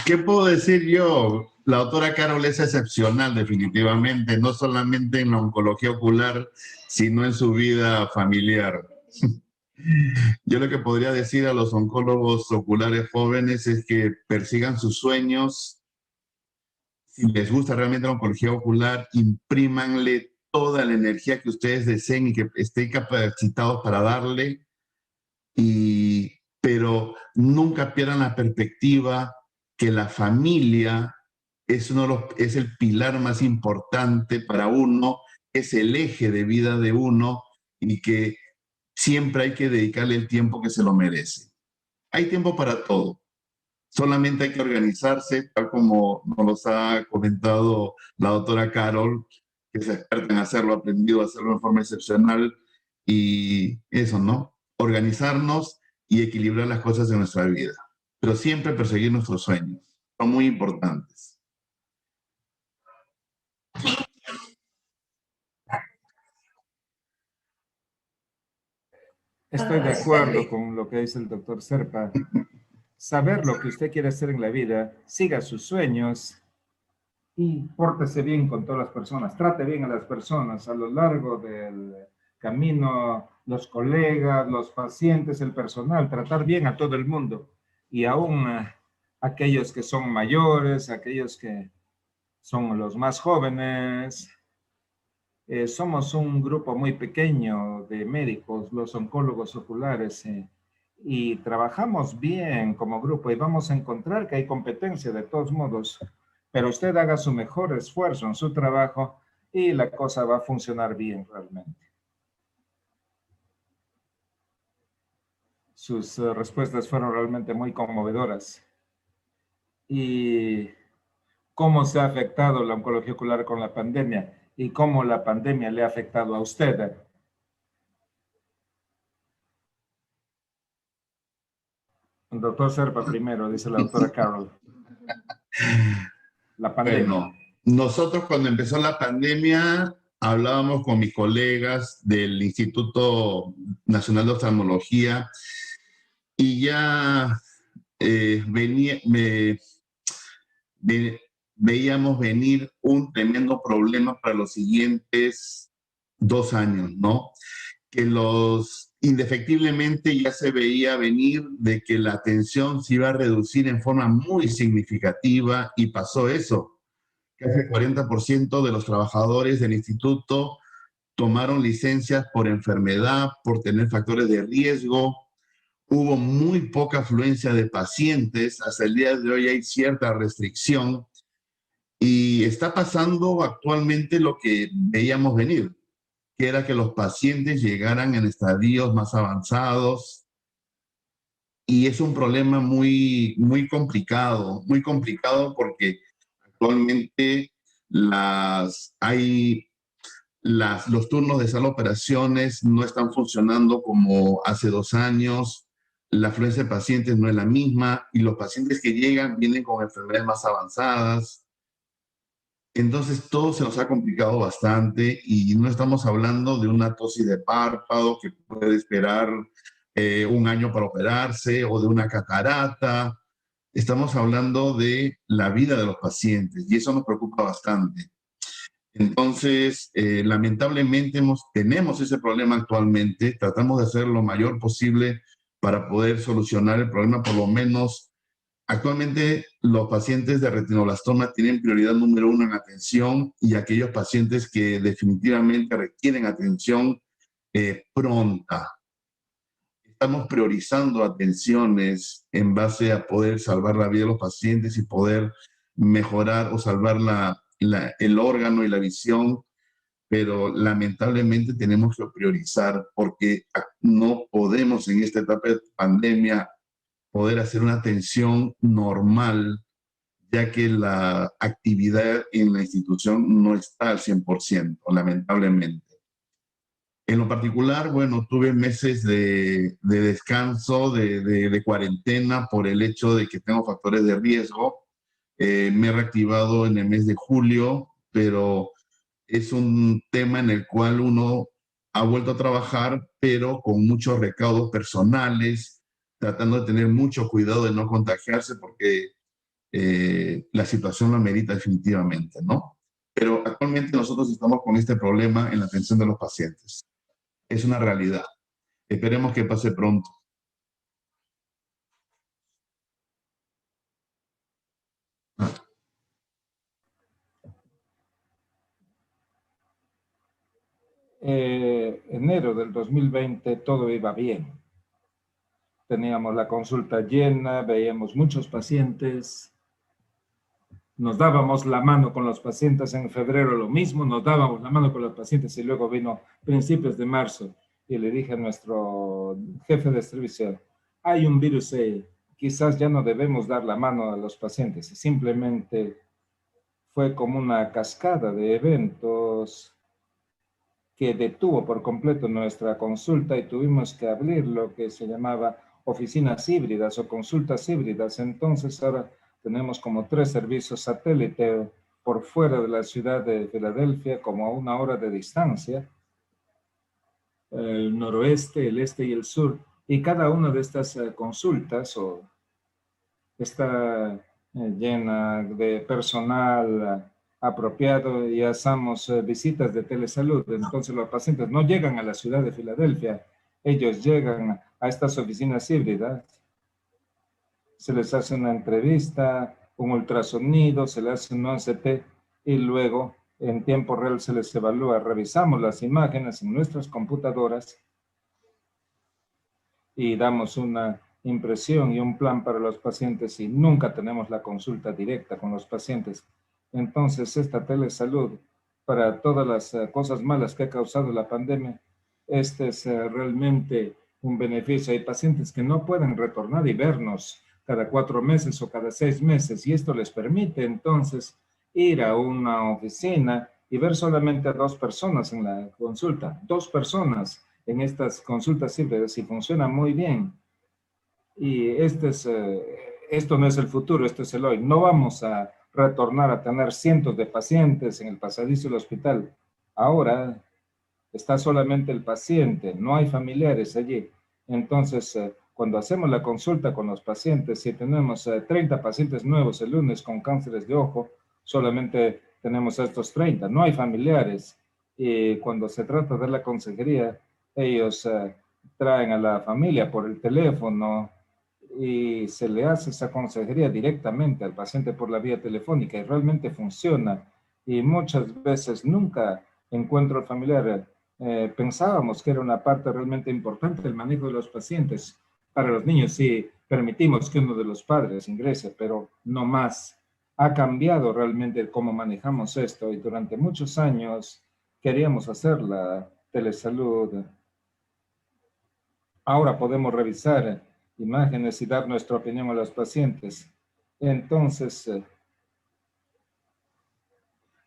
¿Qué puedo decir yo? La doctora Carol es excepcional definitivamente, no solamente en la oncología ocular, sino en su vida familiar. Yo lo que podría decir a los oncólogos oculares jóvenes es que persigan sus sueños. Si les gusta realmente la oncología ocular, imprímanle toda la energía que ustedes deseen y que estén capacitados para darle, pero nunca pierdan la perspectiva que la familia es el pilar más importante para uno, es el eje de vida de uno y que siempre hay que dedicarle el tiempo que se lo merece. Hay tiempo para todo. Solamente hay que organizarse, tal como nos ha comentado la doctora Carol, que es experta en hacerlo, ha aprendido a hacerlo de forma excepcional. Y eso, ¿no? Organizarnos y equilibrar las cosas en nuestra vida. Pero siempre perseguir nuestros sueños. Son muy importantes. Estoy de acuerdo con lo que dice el doctor Serpa. Saber lo que usted quiere hacer en la vida, siga sus sueños y pórtese bien con todas las personas. Trate bien a las personas a lo largo del camino, los colegas, los pacientes, el personal. Tratar bien a todo el mundo y aún aquellos que son mayores, aquellos que son los más jóvenes. Somos un grupo muy pequeño de médicos, los oncólogos oculares, y trabajamos bien como grupo y vamos a encontrar que hay competencia de todos modos, pero usted haga su mejor esfuerzo en su trabajo y la cosa va a funcionar bien realmente. Sus respuestas fueron realmente muy conmovedoras. ¿Y cómo se ha afectado la oncología ocular con la pandemia? ¿Y cómo la pandemia le ha afectado a usted? El doctor Serpa primero, dice la doctora Carol. La pandemia. Bueno, nosotros cuando empezó la pandemia hablábamos con mis colegas del Instituto Nacional de Oftalmología y ya veíamos venir un tremendo problema para los siguientes 2 años, ¿no? Que indefectiblemente ya se veía venir de que la atención se iba a reducir en forma muy significativa y pasó eso. Casi el 40% de los trabajadores del instituto tomaron licencias por enfermedad, por tener factores de riesgo. Hubo muy poca afluencia de pacientes. Hasta el día de hoy hay cierta restricción. Y está pasando actualmente lo que veíamos venir, que era que los pacientes llegaran en estadios más avanzados. Y es un problema muy complicado porque actualmente los turnos de sala de operaciones no están funcionando como hace 2 años. la afluencia de pacientes no es la misma y los pacientes que llegan vienen con enfermedades más avanzadas. Entonces todo se nos ha complicado bastante y no estamos hablando de una tosis de párpado que puede esperar un año para operarse o de una catarata. Estamos hablando de la vida de los pacientes y eso nos preocupa bastante. Entonces, lamentablemente tenemos ese problema actualmente. Tratamos de hacer lo mayor posible para poder solucionar el problema, por lo menos. Actualmente, los pacientes de retinoblastoma tienen prioridad número 1 en atención y aquellos pacientes que definitivamente requieren atención pronta. Estamos priorizando atenciones en base a poder salvar la vida de los pacientes y poder mejorar o salvar el órgano y la visión, pero lamentablemente tenemos que priorizar porque no podemos en esta etapa de pandemia poder hacer una atención normal, ya que la actividad en la institución no está al 100%, lamentablemente. En lo particular, bueno, tuve meses de descanso, de cuarentena por el hecho de que tengo factores de riesgo. Me he reactivado en el mes de julio, pero es un tema en el cual uno ha vuelto a trabajar, pero con muchos recaudos personales, tratando de tener mucho cuidado de no contagiarse porque la situación lo amerita definitivamente, ¿no? Pero actualmente nosotros estamos con este problema en la atención de los pacientes. Es una realidad. Esperemos que pase pronto. Enero del 2020 todo iba bien. Teníamos la consulta llena, veíamos muchos pacientes, nos dábamos la mano con los pacientes en febrero, lo mismo, nos dábamos la mano con los pacientes y luego vino principios de marzo y le dije a nuestro jefe de servicio, hay un virus ahí, quizás ya no debemos dar la mano a los pacientes. Y simplemente fue como una cascada de eventos que detuvo por completo nuestra consulta y tuvimos que abrir lo que se llamaba oficinas híbridas o consultas híbridas. Entonces ahora tenemos como 3 servicios satélite por fuera de la ciudad de Filadelfia, como a 1 hora de distancia, el noroeste, el este y el sur. Y cada una de estas consultas está llena de personal apropiado y hacemos visitas de telesalud. Entonces los pacientes no llegan a la ciudad de Filadelfia, ellos llegan a estas oficinas híbridas, se les hace una entrevista, un ultrasonido, se les hace un OCT y luego en tiempo real se les evalúa. Revisamos las imágenes en nuestras computadoras y damos una impresión y un plan para los pacientes y nunca tenemos la consulta directa con los pacientes. Entonces, esta telesalud, para todas las cosas malas que ha causado la pandemia, este es realmente un beneficio. Hay pacientes que no pueden retornar y vernos cada 4 meses o cada 6 meses, y esto les permite entonces ir a una oficina y ver solamente a 2 personas en la consulta, 2 personas en estas consultas híbridas y funciona muy bien. Y esto no es el futuro, esto es el hoy. No vamos a retornar a tener cientos de pacientes en el pasadizo del hospital. Ahora está solamente el paciente, no hay familiares allí. Entonces, cuando hacemos la consulta con los pacientes, si tenemos 30 pacientes nuevos el lunes con cánceres de ojo, solamente tenemos a estos 30, no hay familiares. Y cuando se trata de la consejería, ellos traen a la familia por el teléfono y se le hace esa consejería directamente al paciente por la vía telefónica y realmente funciona. Y muchas veces nunca encuentro al familiar. Pensábamos que era una parte realmente importante del manejo de los pacientes. Para los niños sí permitimos que uno de los padres ingrese, pero no más. Ha cambiado realmente cómo manejamos esto y durante muchos años queríamos hacer la telesalud. Ahora podemos revisar imágenes y dar nuestra opinión a los pacientes. Entonces,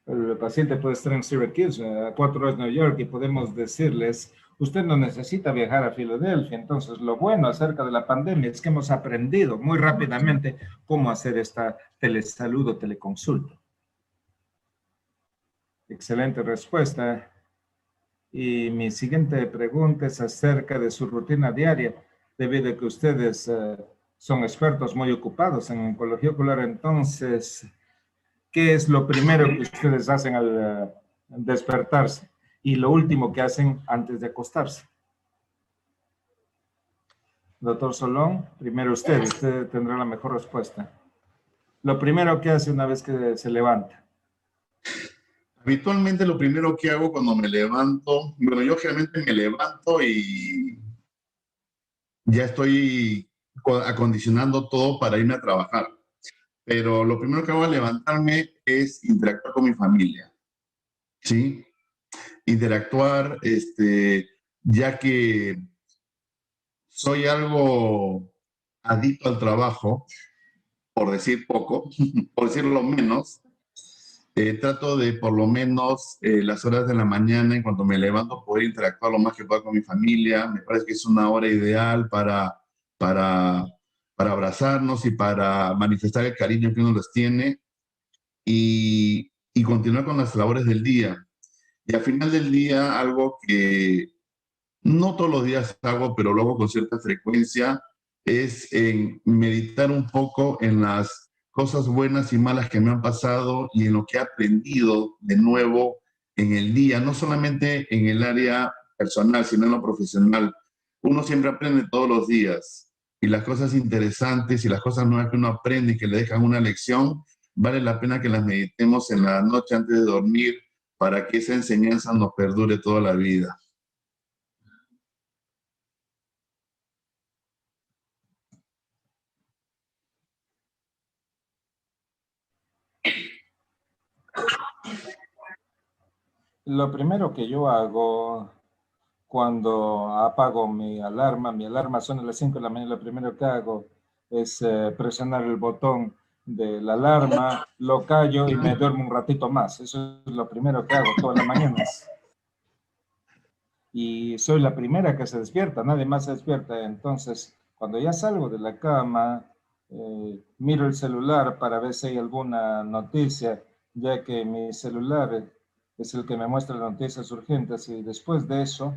el paciente puede estar en Syracuse, a 4 horas de Nueva York, y podemos decirles Usted no necesita viajar a Filadelfia. Entonces, lo bueno acerca de la pandemia es que hemos aprendido muy rápidamente cómo hacer esta telesalud o teleconsulta. Excelente respuesta. Y mi siguiente pregunta es acerca de su rutina diaria, debido a que ustedes son expertos muy ocupados en oncología ocular. Entonces, ¿qué es lo primero que ustedes hacen al despertarse? Y lo último que hacen antes de acostarse. Doctor Solón, primero usted tendrá la mejor respuesta. Lo primero que hace una vez que se levanta. Habitualmente lo primero que hago cuando me levanto, bueno, yo generalmente me levanto y ya estoy acondicionando todo para irme a trabajar. Pero lo primero que hago al levantarme es interactuar con mi familia, ¿sí? Interactuar, ya que soy algo adicto al trabajo, por decir poco, por decirlo menos. Trato de por lo menos las horas de la mañana, en cuanto me levanto, poder interactuar lo más que pueda con mi familia. Me parece que es una hora ideal para abrazarnos y para manifestar el cariño que uno les tiene y continuar con las labores del día. Y al final del día, algo que no todos los días hago, pero lo hago con cierta frecuencia, es en meditar un poco en las cosas buenas y malas que me han pasado y en lo que he aprendido de nuevo en el día, no solamente en el área personal, sino en lo profesional. Uno siempre aprende todos los días y las cosas interesantes y las cosas nuevas que uno aprende y que le dejan una lección, vale la pena que las meditemos en la noche antes de dormir para que esa enseñanza nos perdure toda la vida. Lo primero que yo hago cuando apago mi alarma suena a las 5 de la mañana, lo primero que hago es presionar el botón de la alarma, lo callo y me duermo un ratito más. Eso es lo primero que hago todas las mañanas. Y soy la primera que se despierta, nadie más se despierta. Entonces, cuando ya salgo de la cama, miro el celular para ver si hay alguna noticia, ya que mi celular es el que me muestra las noticias urgentes, y después de eso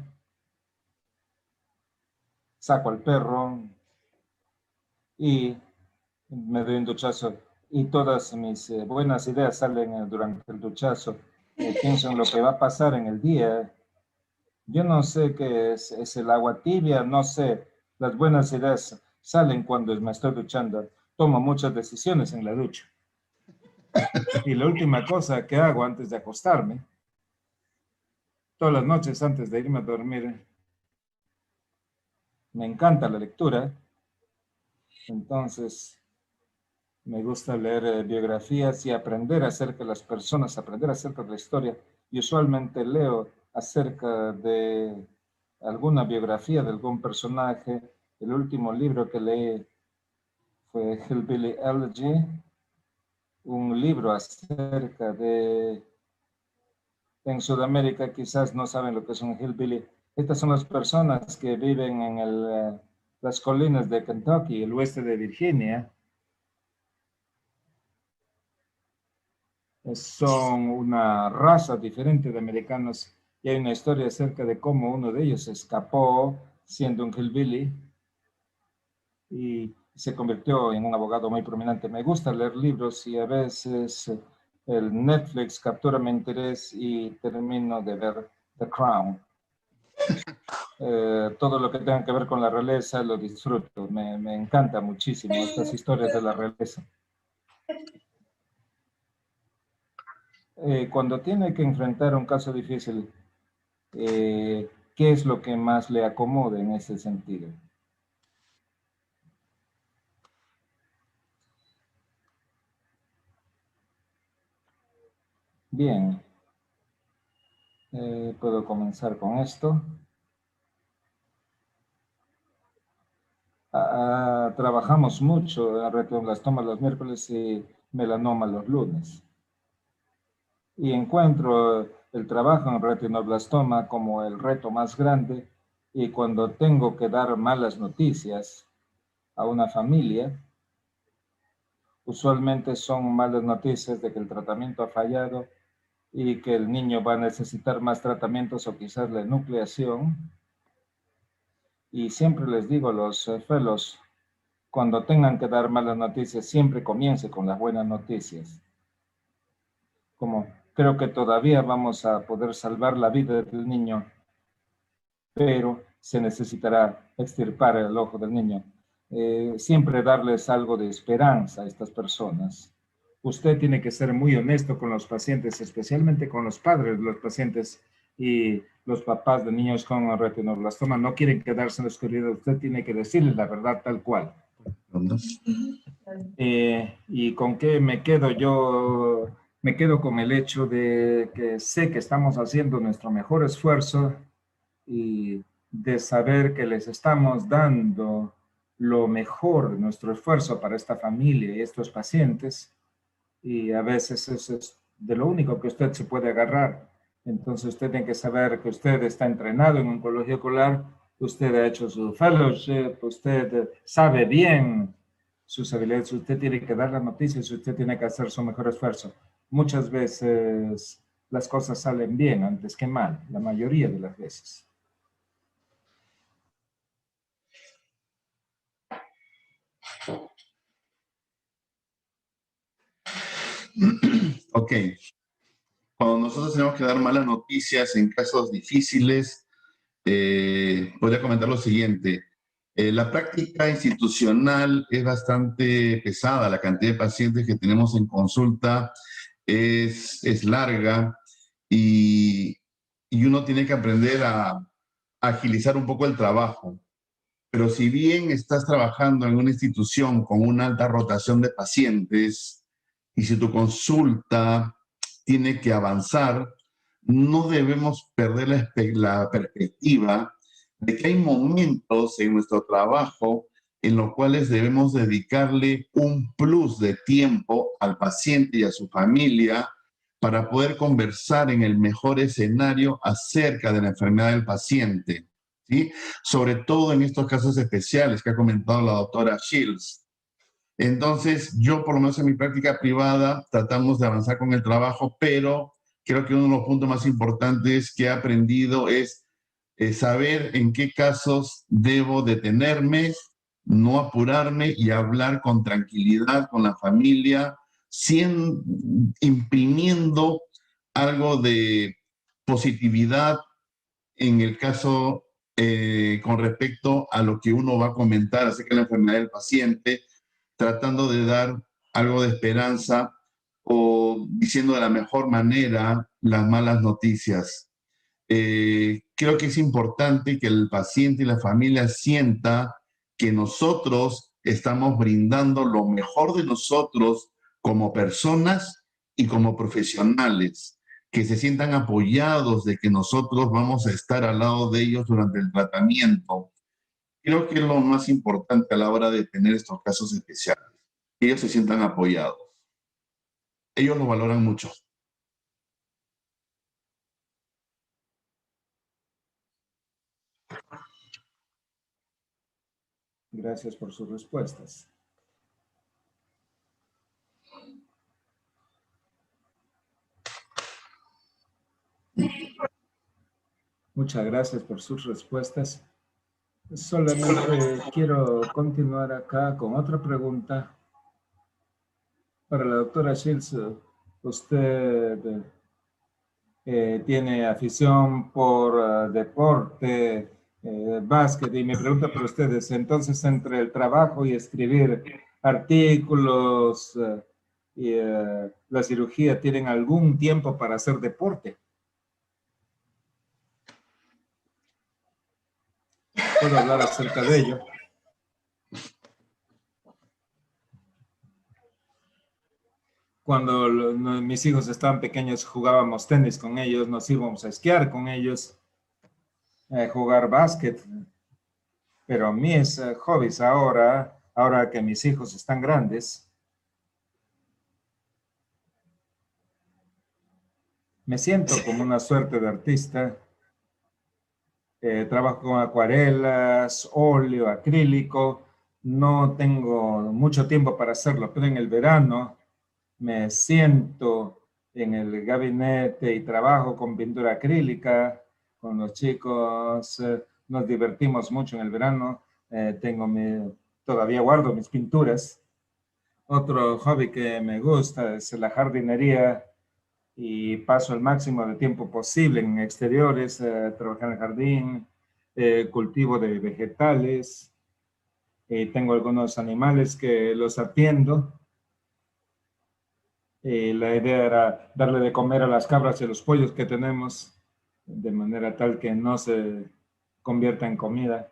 saco al perro y me doy un duchazo, y todas mis buenas ideas salen durante el duchazo. Pienso en lo que va a pasar en el día. Yo no sé qué es el agua tibia, no sé. Las buenas ideas salen cuando me estoy duchando. Tomo muchas decisiones en la ducha. Y la última cosa que hago antes de acostarme, todas las noches antes de irme a dormir, me encanta la lectura. Entonces, me gusta leer biografías y aprender acerca de las personas, aprender acerca de la historia. Y usualmente leo acerca de alguna biografía de algún personaje. El último libro que leí fue Hillbilly Elegy, un libro acerca de... En Sudamérica quizás no saben lo que es un hillbilly. Estas son las personas que viven en las colinas de Kentucky, el oeste de Virginia. Son una raza diferente de americanos, y hay una historia acerca de cómo uno de ellos escapó siendo un hillbilly y se convirtió en un abogado muy prominente. Me gusta leer libros y a veces el Netflix captura mi interés y termino de ver The Crown. Todo lo que tenga que ver con la realeza lo disfruto. Me encanta muchísimo estas historias de la realeza. Cuando tiene que enfrentar un caso difícil, ¿qué es lo que más le acomoda en ese sentido? Bien, puedo comenzar con esto. Trabajamos mucho, retinoblastoma los miércoles y melanoma los lunes. Y encuentro el trabajo en retinoblastoma como el reto más grande, y cuando tengo que dar malas noticias a una familia, usualmente son malas noticias de que el tratamiento ha fallado y que el niño va a necesitar más tratamientos o quizás la enucleación. Y siempre les digo a los fellows, cuando tengan que dar malas noticias, siempre comience con las buenas noticias. Como creo que todavía vamos a poder salvar la vida del niño, pero se necesitará extirpar el ojo del niño. Siempre darles algo de esperanza a estas personas. Usted tiene que ser muy honesto con los pacientes, especialmente con los padres de los pacientes y los papás de niños con retinoblastoma. No quieren quedarse en la oscuridad. Usted tiene que decirles la verdad tal cual. ¿Y con qué me quedo yo? Me quedo con el hecho de que sé que estamos haciendo nuestro mejor esfuerzo y de saber que les estamos dando lo mejor de nuestro esfuerzo para esta familia y estos pacientes, y a veces eso es de lo único que usted se puede agarrar. Entonces usted tiene que saber que usted está entrenado en oncología ocular, usted ha hecho su fellowship, usted sabe bien sus habilidades, usted tiene que dar las noticias, usted tiene que hacer su mejor esfuerzo. Muchas veces las cosas salen bien antes que mal, la mayoría de las veces. Ok. Cuando nosotros tenemos que dar malas noticias en casos difíciles, podría comentar lo siguiente. La práctica institucional es bastante pesada. La cantidad de pacientes que tenemos en consulta es larga y uno tiene que aprender a agilizar un poco el trabajo. Pero si bien estás trabajando en una institución con una alta rotación de pacientes y si tu consulta tiene que avanzar, no debemos perder la perspectiva de que hay momentos en nuestro trabajo en los cuales debemos dedicarle un plus de tiempo al paciente y a su familia para poder conversar en el mejor escenario acerca de la enfermedad del paciente, ¿sí? Sobre todo en estos casos especiales que ha comentado la doctora Shields. Entonces, yo por lo menos en mi práctica privada tratamos de avanzar con el trabajo, pero creo que uno de los puntos más importantes que he aprendido es saber en qué casos debo detenerme, no apurarme y hablar con tranquilidad con la familia, imprimiendo algo de positividad en el caso con respecto a lo que uno va a comentar acerca de la enfermedad del paciente, tratando de dar algo de esperanza o diciendo de la mejor manera las malas noticias. Creo que es importante que el paciente y la familia sienta que nosotros estamos brindando lo mejor de nosotros como personas y como profesionales, que se sientan apoyados de que nosotros vamos a estar al lado de ellos durante el tratamiento. Creo que es lo más importante a la hora de tener estos casos especiales, que ellos se sientan apoyados. Ellos lo valoran mucho. Gracias por sus respuestas. Muchas gracias por sus respuestas. Solamente quiero continuar acá con otra pregunta. Para la doctora Shields, usted tiene afición por deporte, básquet, y me pregunta por ustedes, entonces entre el trabajo y escribir artículos y la cirugía, ¿tienen algún tiempo para hacer deporte? ¿Puedo hablar acerca de ello? Cuando mis hijos estaban pequeños jugábamos tenis con ellos, nos íbamos a esquiar con ellos, jugar básquet. Pero mis hobbies ahora que mis hijos están grandes, Me siento como una suerte de artista. Trabajo con acuarelas, óleo, acrílico. No tengo mucho tiempo para hacerlo, pero en el verano me siento en el gabinete y trabajo con pintura acrílica, con los chicos. Nos divertimos mucho en el verano. Todavía guardo mis pinturas. Otro hobby que me gusta es la jardinería y paso el máximo de tiempo posible en exteriores, trabajar en el jardín, cultivo de vegetales. Tengo algunos animales que los atiendo. La idea era darle de comer a las cabras y a los pollos que tenemos, de manera tal que no se convierta en comida.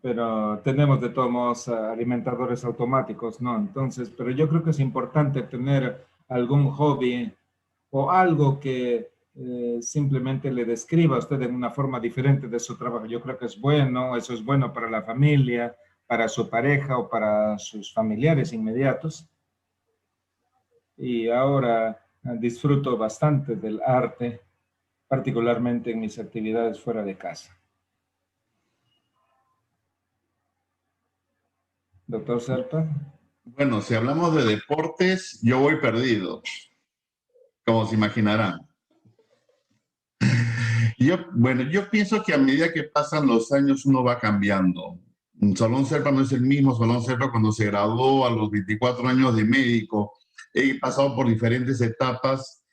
Pero tenemos de todos modos alimentadores automáticos, ¿no? Entonces, pero yo creo que es importante tener algún hobby o algo que simplemente le describa a usted en una forma diferente de su trabajo. Yo creo que es bueno, eso es bueno para la familia, para su pareja o para sus familiares inmediatos. Y ahora disfruto bastante del arte, particularmente en mis actividades fuera de casa. Doctor Serpa. Bueno, si hablamos de deportes, yo voy perdido, como se imaginarán. Yo pienso que a medida que pasan los años uno va cambiando. Solón Serpa no es el mismo Solón Serpa cuando se graduó a los 24 años de médico. He pasado por diferentes etapas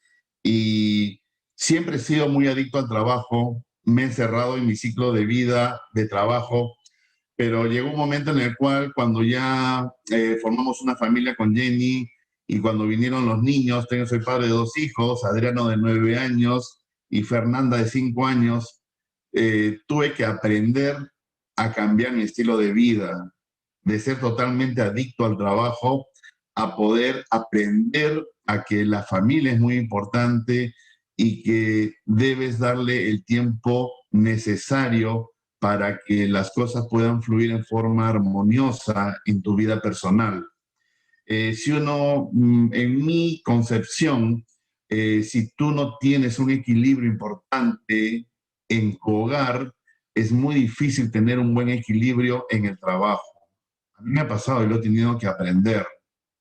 y siempre he sido muy adicto al trabajo. Me he encerrado en mi ciclo de vida, de trabajo, pero llegó un momento en el cual cuando ya formamos una familia con Jenny y cuando vinieron los niños, soy padre de 2 hijos, Adriano de 9 años y Fernanda de 5 años, tuve que aprender a cambiar mi estilo de vida, de ser totalmente adicto al trabajo, a poder aprender a que la familia es muy importante y que debes darle el tiempo necesario para que las cosas puedan fluir en forma armoniosa en tu vida personal. Si uno, en mi concepción, si tú no tienes un equilibrio importante en tu hogar, es muy difícil tener un buen equilibrio en el trabajo. A mí me ha pasado y lo he tenido que aprender,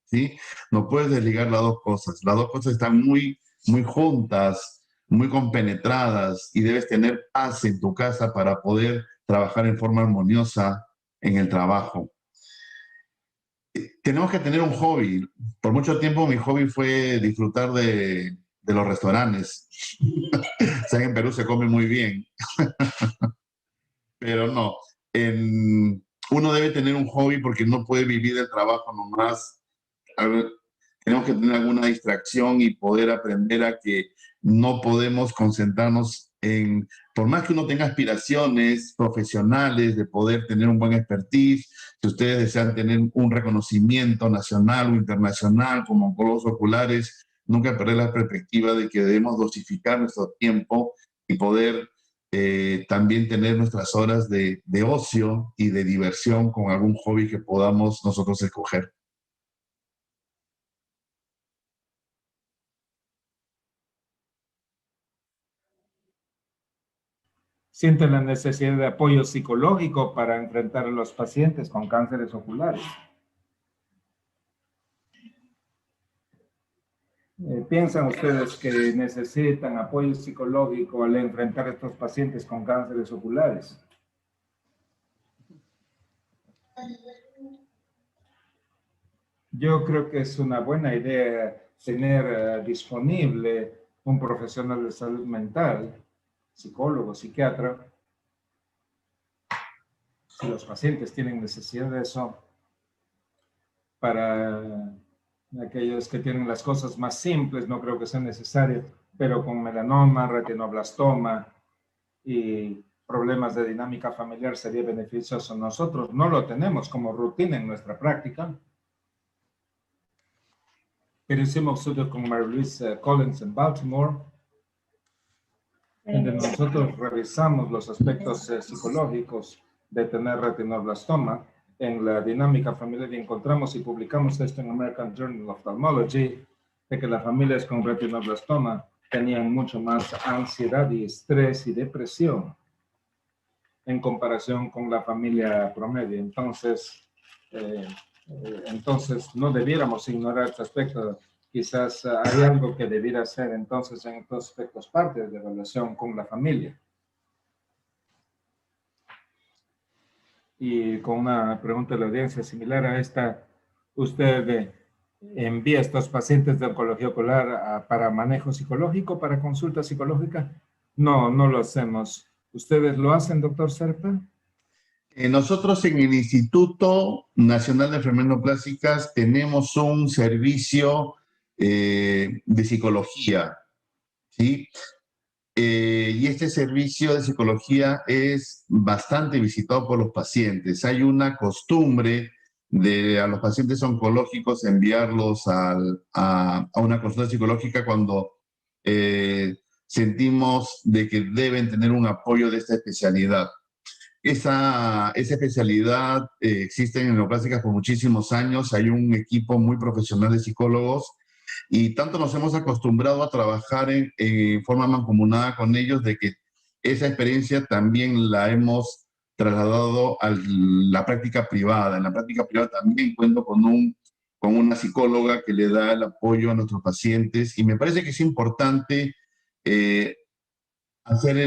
¿sí? No puedes desligar las dos cosas. Las dos cosas están muy, muy juntas, muy compenetradas y debes tener paz en tu casa para poder trabajar en forma armoniosa en el trabajo. Tenemos que tener un hobby. Por mucho tiempo mi hobby fue disfrutar de los restaurantes. O sea, en Perú se come muy bien. Pero no. Uno debe tener un hobby porque no puede vivir del trabajo nomás. Tenemos que tener alguna distracción y poder aprender a que no podemos concentrarnos en, por más que uno tenga aspiraciones profesionales de poder tener un buen expertise, si ustedes desean tener un reconocimiento nacional o internacional como oncólogos oculares, nunca perder la perspectiva de que debemos dosificar nuestro tiempo y poder también tener nuestras horas de ocio y de diversión con algún hobby que podamos nosotros escoger. Sienten la necesidad de apoyo psicológico para enfrentar a los pacientes con cánceres oculares. ¿Piensan ustedes que necesitan apoyo psicológico al enfrentar a estos pacientes con cánceres oculares? Yo creo que es una buena idea tener disponible un profesional de salud mental, psicólogo, psiquiatra, si los pacientes tienen necesidad de eso, para aquellos que tienen las cosas más simples, no creo que sea necesario, pero con melanoma, retinoblastoma y problemas de dinámica familiar sería beneficioso. Nosotros no lo tenemos como rutina en nuestra práctica, pero hicimos estudios con Mary Louise Collins en Baltimore, donde nosotros revisamos los aspectos psicológicos de tener retinoblastoma en la dinámica familiar y encontramos y publicamos esto en American Journal of Ophthalmology, de que las familias con retinoblastoma tenían mucho más ansiedad y estrés y depresión en comparación con la familia promedio. Entonces no debiéramos ignorar este aspecto. Quizás hay algo que debiera hacer entonces en estos aspectos, parte de relación con la familia. Y con una pregunta de la audiencia similar a esta, ¿usted envía a estos pacientes de oncología ocular para manejo psicológico, para consulta psicológica? No, no lo hacemos. ¿Ustedes lo hacen, doctor Serpa? Nosotros en el Instituto Nacional de Enfermedades Neoplásicas tenemos un servicio de psicología, ¿sí? Y este servicio de psicología es bastante visitado por los pacientes. Hay una costumbre a los pacientes oncológicos enviarlos a una consulta psicológica cuando sentimos de que deben tener un apoyo de esta especialidad. Esa especialidad existe en neoplásicas por muchísimos años. Hay un equipo muy profesional de psicólogos y tanto nos hemos acostumbrado a trabajar en forma mancomunada con ellos de que esa experiencia también la hemos trasladado a la práctica privada. En la práctica privada también cuento con una psicóloga que le da el apoyo a nuestros pacientes y me parece que es importante hacer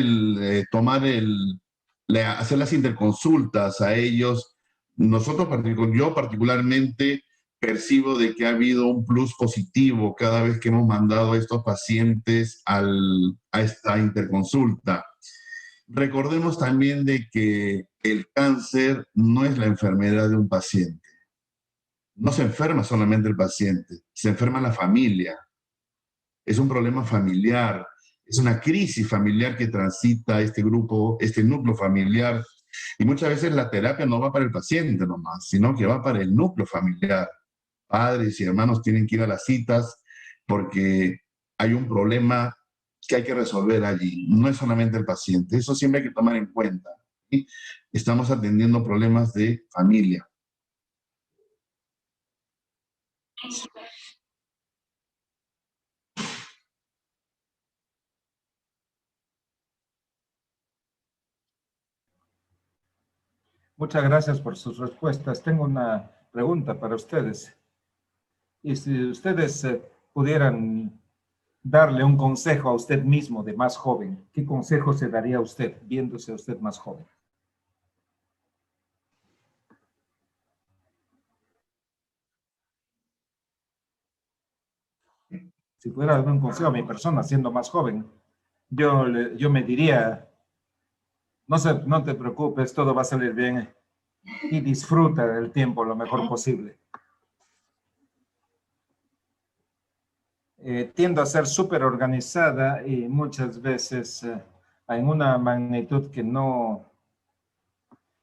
las interconsultas a ellos. Yo particularmente percibo de que ha habido un plus positivo cada vez que hemos mandado a estos pacientes a esta interconsulta. Recordemos también de que el cáncer no es la enfermedad de un paciente. No se enferma solamente el paciente, se enferma la familia. Es un problema familiar, es una crisis familiar que transita este grupo, este núcleo familiar. Y muchas veces la terapia no va para el paciente nomás, sino que va para el núcleo familiar. Padres y hermanos tienen que ir a las citas porque hay un problema que hay que resolver allí. No es solamente el paciente, eso siempre hay que tomar en cuenta, ¿sí? Estamos atendiendo problemas de familia. Muchas gracias por sus respuestas. Tengo una pregunta para ustedes. Y si ustedes pudieran darle un consejo a usted mismo de más joven, ¿qué consejo se daría a usted, viéndose a usted más joven? Si pudiera dar un consejo a mi persona siendo más joven, yo me diría, no te preocupes, todo va a salir bien y disfruta del tiempo lo mejor posible. Tiendo a ser súper organizada y muchas veces en una magnitud que no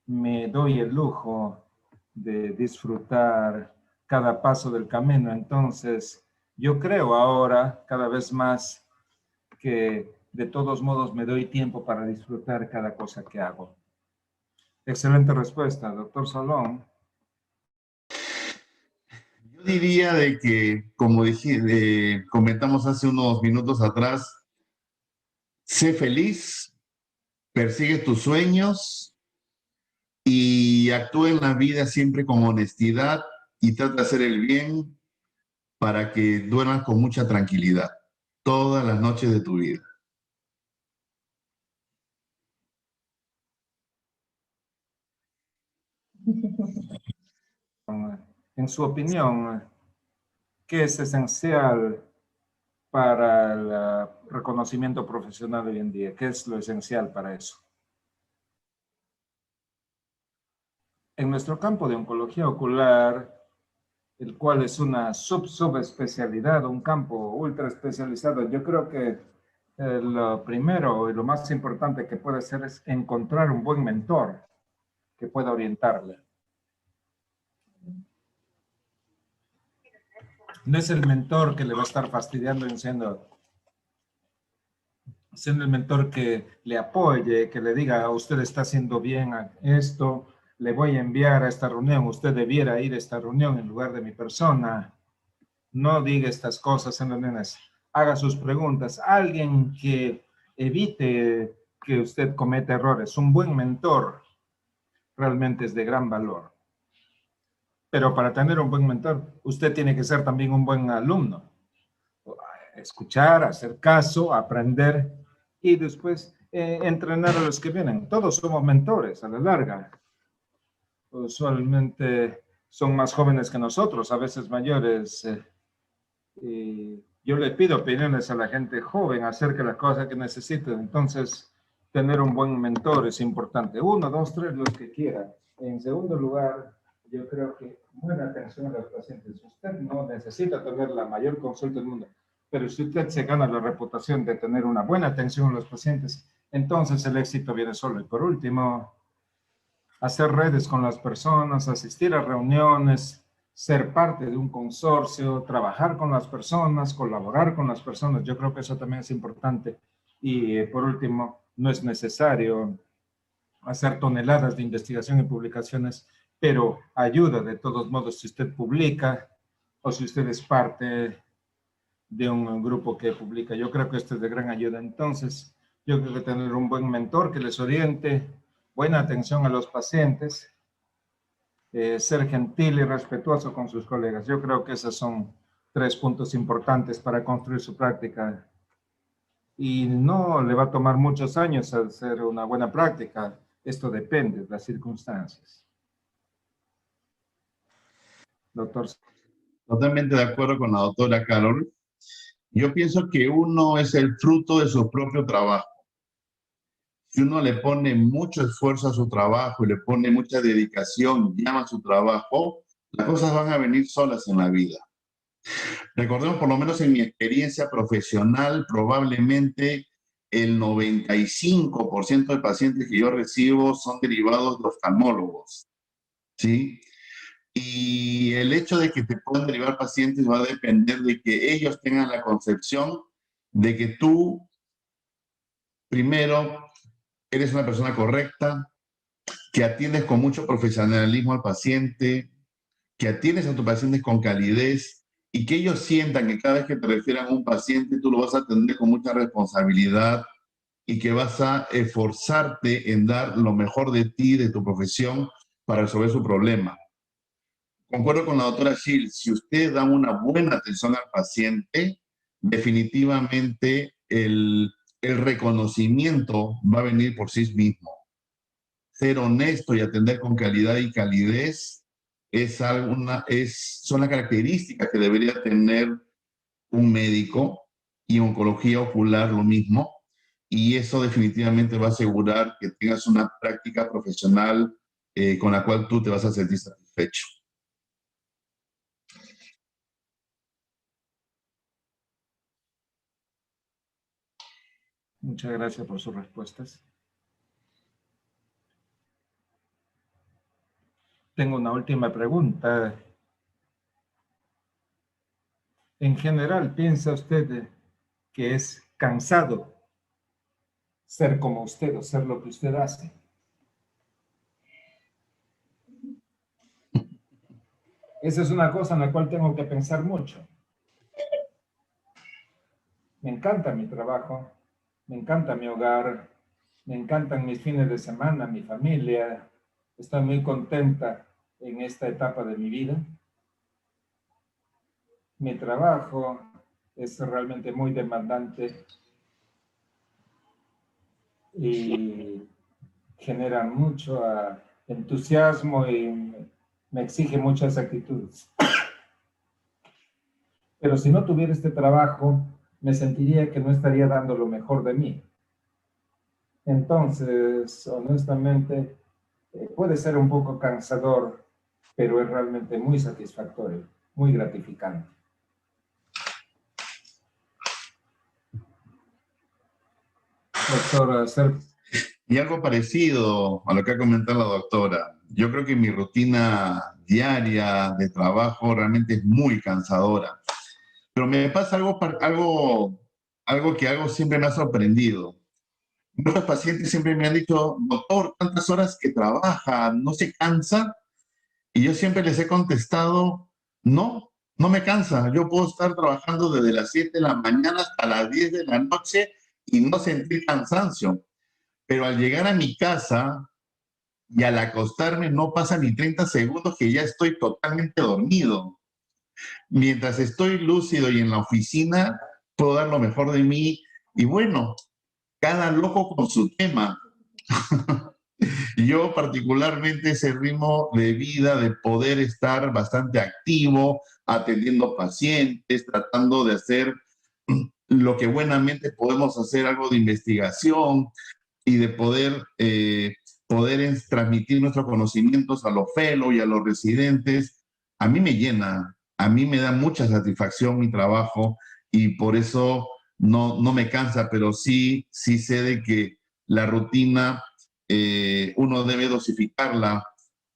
me doy el lujo de disfrutar cada paso del camino. Entonces, yo creo ahora cada vez más que de todos modos me doy tiempo para disfrutar cada cosa que hago. Excelente respuesta, doctor Salón. Yo diría de que, como comentamos hace unos minutos atrás, sé feliz, persigue tus sueños y actúa en la vida siempre con honestidad y trata de hacer el bien para que duermas con mucha tranquilidad todas las noches de tu vida. En su opinión, ¿qué es esencial para el reconocimiento profesional hoy en día? ¿Qué es lo esencial para eso? En nuestro campo de oncología ocular, el cual es una subespecialidad, un campo ultra especializado, yo creo que lo primero y lo más importante que puede hacer es encontrar un buen mentor que pueda orientarle. No es el mentor que le va a estar fastidiando y siendo el mentor que le apoye, que le diga, usted está haciendo bien esto, le voy a enviar a esta reunión, usted debiera ir a esta reunión en lugar de mi persona. No diga estas cosas en reuniones. haga sus preguntas. Alguien que evite que usted cometa errores. Un buen mentor realmente es de gran valor. Pero para tener un buen mentor, usted tiene que ser también un buen alumno. Escuchar, hacer caso, aprender y después entrenar a los que vienen. Todos somos mentores a la larga. Usualmente son más jóvenes que nosotros, a veces mayores. Yo le pido opiniones a la gente joven acerca de las cosas que necesiten. Entonces, tener un buen mentor es importante. 1, 2, 3, los que quieran. En segundo lugar, yo creo que buena atención a los pacientes. Usted no necesita tener la mayor consulta del mundo, pero si usted se gana la reputación de tener una buena atención a los pacientes, entonces el éxito viene solo. Y por último, hacer redes con las personas, asistir a reuniones, ser parte de un consorcio, trabajar con las personas, colaborar con las personas. Yo creo que eso también es importante. Y por último, no es necesario hacer toneladas de investigación y publicaciones, pero ayuda de todos modos si usted publica o si usted es parte de un grupo que publica. Yo creo que esto es de gran ayuda. Entonces, yo creo que tener un buen mentor que les oriente, buena atención a los pacientes, ser gentil y respetuoso con sus colegas. Yo creo que esos son 3 puntos importantes para construir su práctica. Y no le va a tomar muchos años hacer una buena práctica. Esto depende de las circunstancias. Doctor. Totalmente de acuerdo con la doctora Carol. Yo pienso que uno es el fruto de su propio trabajo. Si uno le pone mucho esfuerzo a su trabajo y le pone mucha dedicación y ama su trabajo, las cosas van a venir solas en la vida. Recordemos, por lo menos en mi experiencia profesional, probablemente el 95% de pacientes que yo recibo son derivados de oftalmólogos, ¿sí? Y el hecho de que te puedan derivar pacientes va a depender de que ellos tengan la concepción de que tú, primero, eres una persona correcta, que atiendes con mucho profesionalismo al paciente, que atiendes a tus pacientes con calidez y que ellos sientan que cada vez que te refieran a un paciente tú lo vas a atender con mucha responsabilidad y que vas a esforzarte en dar lo mejor de ti, de tu profesión, para resolver su problema. Concuerdo con la doctora Shields, si usted da una buena atención al paciente, definitivamente el reconocimiento va a venir por sí mismo. Ser honesto y atender con calidad y calidez son las características que debería tener un médico, y oncología ocular lo mismo, y eso definitivamente va a asegurar que tengas una práctica profesional con la cual tú te vas a sentir satisfecho. Muchas gracias por sus respuestas. Tengo una última pregunta. En general, ¿piensa usted que es cansado ser como usted o ser lo que usted hace? Esa es una cosa en la cual tengo que pensar mucho. Me encanta mi trabajo, me encanta mi hogar, me encantan mis fines de semana, mi familia. Estoy muy contenta en esta etapa de mi vida. Mi trabajo es realmente muy demandante y genera mucho entusiasmo y me exige muchas actitudes. Pero si no tuviera este trabajo, me sentiría que no estaría dando lo mejor de mí. Entonces, honestamente, puede ser un poco cansador, pero es realmente muy satisfactorio, muy gratificante. Doctora Sergio. Y algo parecido a lo que ha comentado la doctora. Yo creo que mi rutina diaria de trabajo realmente es muy cansadora. Pero me pasa algo que siempre me ha sorprendido. Muchos pacientes siempre me han dicho, doctor, tantas horas que trabaja, ¿no se cansa? Y yo siempre les he contestado, no, No me cansa. Yo puedo estar trabajando desde las 7 de la mañana hasta las 10 de la noche y no sentir cansancio. Pero al llegar a mi casa y al acostarme no pasa ni 30 segundos que ya estoy totalmente dormido. Mientras estoy lúcido y en la oficina, puedo dar lo mejor de mí. Y bueno, cada loco con su tema. Yo particularmente ese ritmo de vida, de poder estar bastante activo, atendiendo pacientes, tratando de hacer lo que buenamente podemos hacer, algo de investigación y de poder transmitir nuestros conocimientos a los fellows y a los residentes, a mí me llena, a mí me da mucha satisfacción mi trabajo y por eso no me cansa, pero sí sé de que la rutina uno debe dosificarla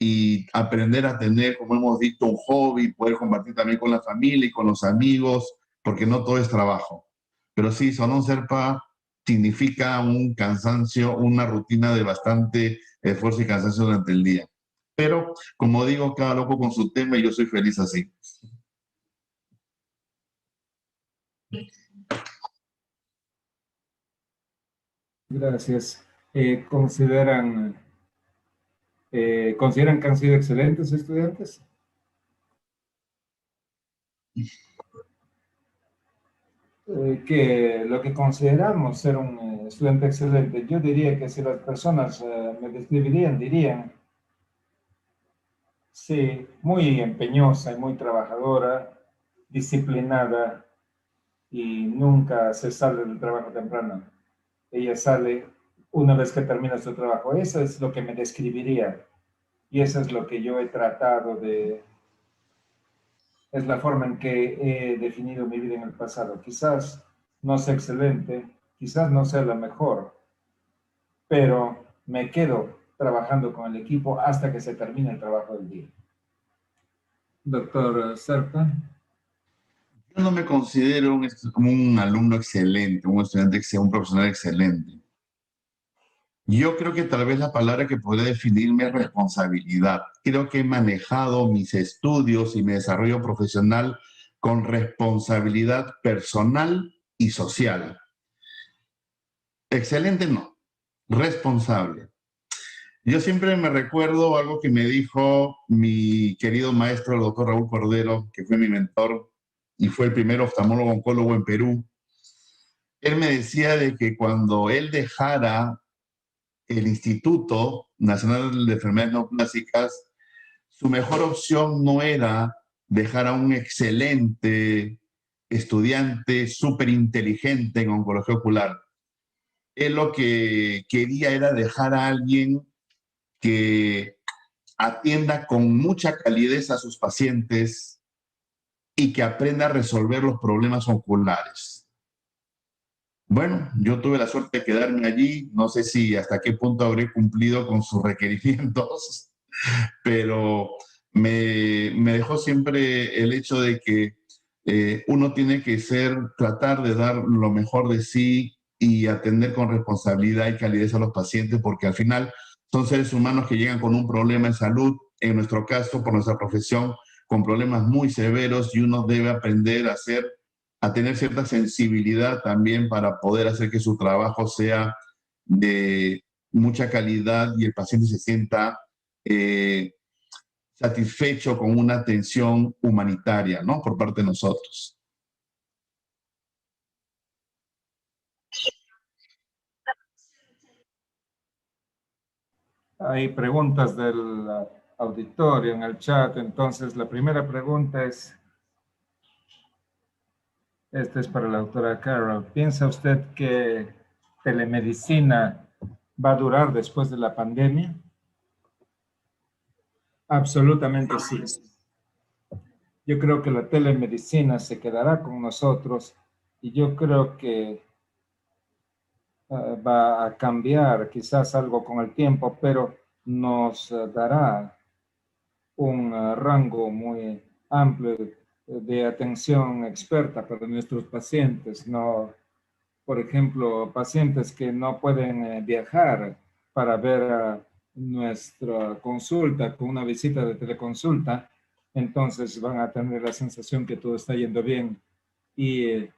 y aprender a tener, como hemos dicho, un hobby, poder compartir también con la familia y con los amigos, porque no todo es trabajo. Pero sí, Salón Serpa significa un cansancio, una rutina de bastante esfuerzo y cansancio durante el día. Pero, como digo, cada loco con su tema y yo soy feliz así. Gracias. ¿Consideran que han sido excelentes estudiantes? Que lo que consideramos ser un estudiante excelente, yo diría que si las personas me describirían, dirían, sí, muy empeñosa y muy trabajadora, disciplinada y nunca se sale del trabajo temprano. Ella sale una vez que termina su trabajo. Eso es lo que me describiría y eso es lo que yo he tratado de... Es la forma en que he definido mi vida en el pasado. Quizás no sea excelente, quizás no sea la mejor, pero me quedo trabajando con el equipo hasta que se termine el trabajo del día. Doctor Serpa. Yo no me considero como un alumno excelente, un estudiante, un profesional excelente. Yo creo que tal vez la palabra que podría definirme es responsabilidad. Creo que he manejado mis estudios y mi desarrollo profesional con responsabilidad personal y social. Excelente no, responsable. Yo siempre me recuerdo algo que me dijo mi querido maestro, el doctor Raúl Cordero, que fue mi mentor y fue el primer oftalmólogo oncólogo en Perú. Él me decía de que cuando él dejara el Instituto Nacional de Enfermedades Neoplásicas, su mejor opción no era dejar a un excelente estudiante súper inteligente en oncología ocular. Él lo que quería era dejar a alguien que atienda con mucha calidez a sus pacientes y que aprenda a resolver los problemas oculares. Bueno, yo tuve la suerte de quedarme allí, no sé si hasta qué punto habré cumplido con sus requerimientos, pero me dejó siempre el hecho de que uno tiene que tratar de dar lo mejor de sí y atender con responsabilidad y calidez a los pacientes, porque al final son seres humanos que llegan con un problema de salud, en nuestro caso, por nuestra profesión, con problemas muy severos y uno debe aprender a tener cierta sensibilidad también para poder hacer que su trabajo sea de mucha calidad y el paciente se sienta satisfecho con una atención humanitaria, ¿no? Por parte de nosotros. Hay preguntas del auditorio en el chat, entonces la primera pregunta es, esta es para la doctora Carol. ¿Piensa usted que telemedicina va a durar después de la pandemia? Absolutamente sí. Yo creo que la telemedicina se quedará con nosotros y yo creo que va a cambiar quizás algo con el tiempo, pero nos dará un rango muy amplio de atención experta para nuestros pacientes, ¿no? Por ejemplo, pacientes que no pueden viajar para ver nuestra consulta con una visita de teleconsulta, entonces van a tener la sensación que todo está yendo bien y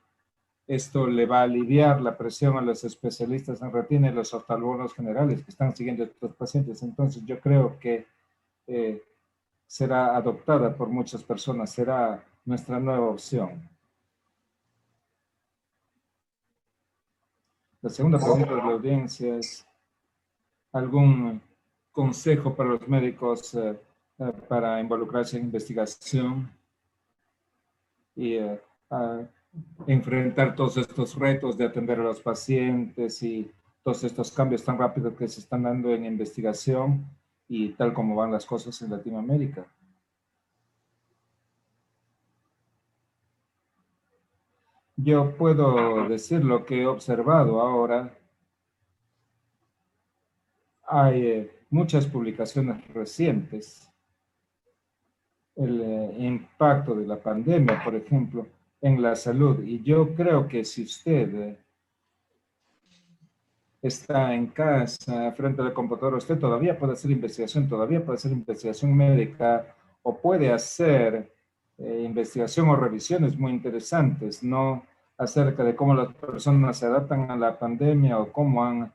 esto le va a aliviar la presión a los especialistas en retina y los oftalmólogos generales que están siguiendo a estos pacientes. Entonces yo creo que será adoptada por muchas personas, será nuestra nueva opción. La segunda pregunta de la audiencia es: ¿algún consejo para los médicos para involucrarse en investigación y enfrentar todos estos retos de atender a los pacientes y todos estos cambios tan rápidos que se están dando en investigación y tal como van las cosas en Latinoamérica? Yo puedo decir lo que he observado ahora. Hay muchas publicaciones recientes. El impacto de la pandemia, por ejemplo, en la salud. Y yo creo que si usted está en casa, frente al computador, usted todavía puede hacer investigación médica o puede hacer investigación o revisiones muy interesantes, ¿no? Acerca de cómo las personas se adaptan a la pandemia o cómo han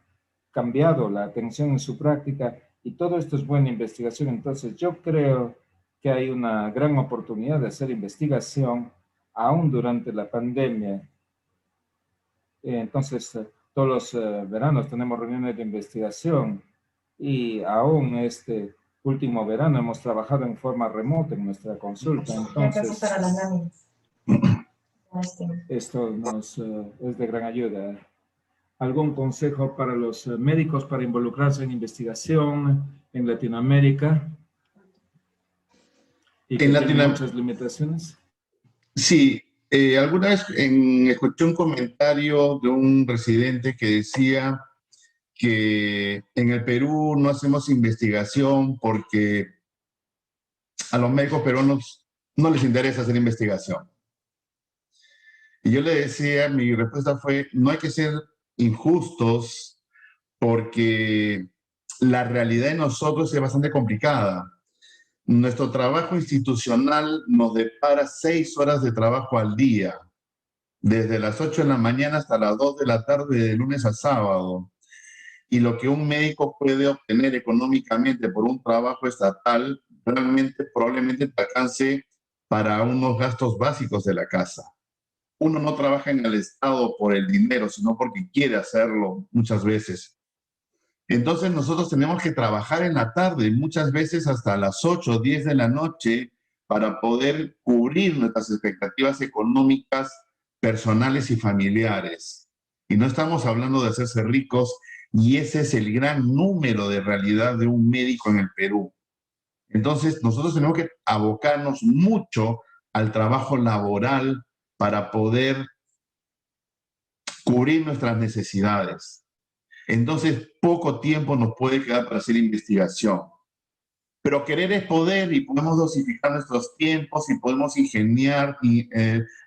cambiado la atención en su práctica. Y todo esto es buena investigación. Entonces, yo creo que hay una gran oportunidad de hacer investigación aún durante la pandemia. Entonces, todos los veranos tenemos reuniones de investigación y aún este último verano hemos trabajado en forma remota en nuestra consulta. Entonces, esto nos es de gran ayuda. ¿Algún consejo para los médicos para involucrarse en investigación en Latinoamérica? ¿Y que tienen muchas limitaciones? Sí. Alguna vez escuché un comentario de un residente que decía que en el Perú no hacemos investigación porque a los médicos peruanos no les interesa hacer investigación. Y yo le decía, mi respuesta fue, no hay que ser injustos porque la realidad de nosotros es bastante complicada. Nuestro trabajo institucional nos depara 6 horas de trabajo al día, desde las 8 de la mañana hasta las 2 de la tarde, de lunes a sábado. Y lo que un médico puede obtener económicamente por un trabajo estatal, realmente probablemente te alcance para unos gastos básicos de la casa. Uno no trabaja en el Estado por el dinero, sino porque quiere hacerlo muchas veces. Entonces nosotros tenemos que trabajar en la tarde, muchas veces hasta las 8 o 10 de la noche, para poder cubrir nuestras expectativas económicas, personales y familiares. Y no estamos hablando de hacerse ricos, y ese es el gran número de realidad de un médico en el Perú. Entonces nosotros tenemos que abocarnos mucho al trabajo laboral para poder cubrir nuestras necesidades. Entonces, poco tiempo nos puede quedar para hacer investigación. Pero querer es poder y podemos dosificar nuestros tiempos y podemos ingeniar y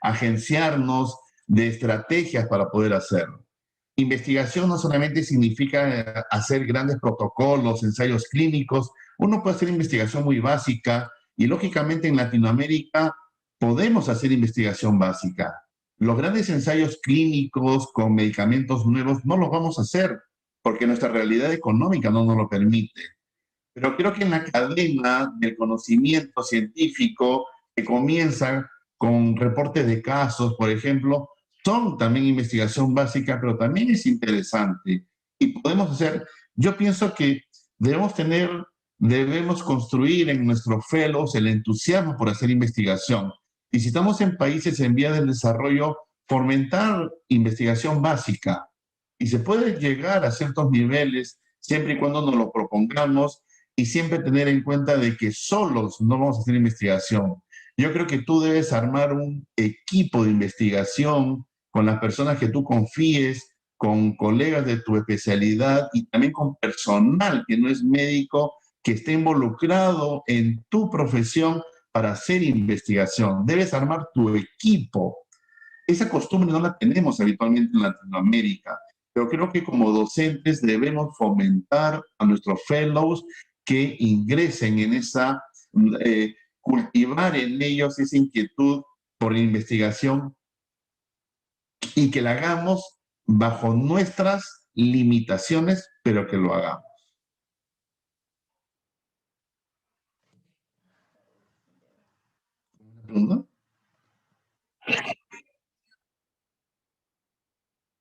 agenciarnos de estrategias para poder hacerlo. Investigación no solamente significa hacer grandes protocolos, ensayos clínicos. Uno puede hacer investigación muy básica y, lógicamente, en Latinoamérica podemos hacer investigación básica. Los grandes ensayos clínicos con medicamentos nuevos no los vamos a hacer porque nuestra realidad económica no nos lo permite. Pero creo que en la cadena del conocimiento científico que comienza con reportes de casos, por ejemplo, son también investigación básica, pero también es interesante. Y podemos hacer, yo pienso que debemos construir en nuestros fellows el entusiasmo por hacer investigación. Y si estamos en países en vías del desarrollo, fomentar investigación básica. Y se puede llegar a ciertos niveles siempre y cuando nos lo propongamos y siempre tener en cuenta de que solos no vamos a hacer investigación. Yo creo que tú debes armar un equipo de investigación con las personas que tú confíes, con colegas de tu especialidad y también con personal que no es médico, que esté involucrado en tu profesión para hacer investigación. Debes armar tu equipo. Esa costumbre no la tenemos habitualmente en Latinoamérica, pero creo que como docentes debemos fomentar a nuestros fellows que ingresen en esa cultivar en ellos esa inquietud por la investigación y que la hagamos bajo nuestras limitaciones, pero que lo hagamos. ¿No?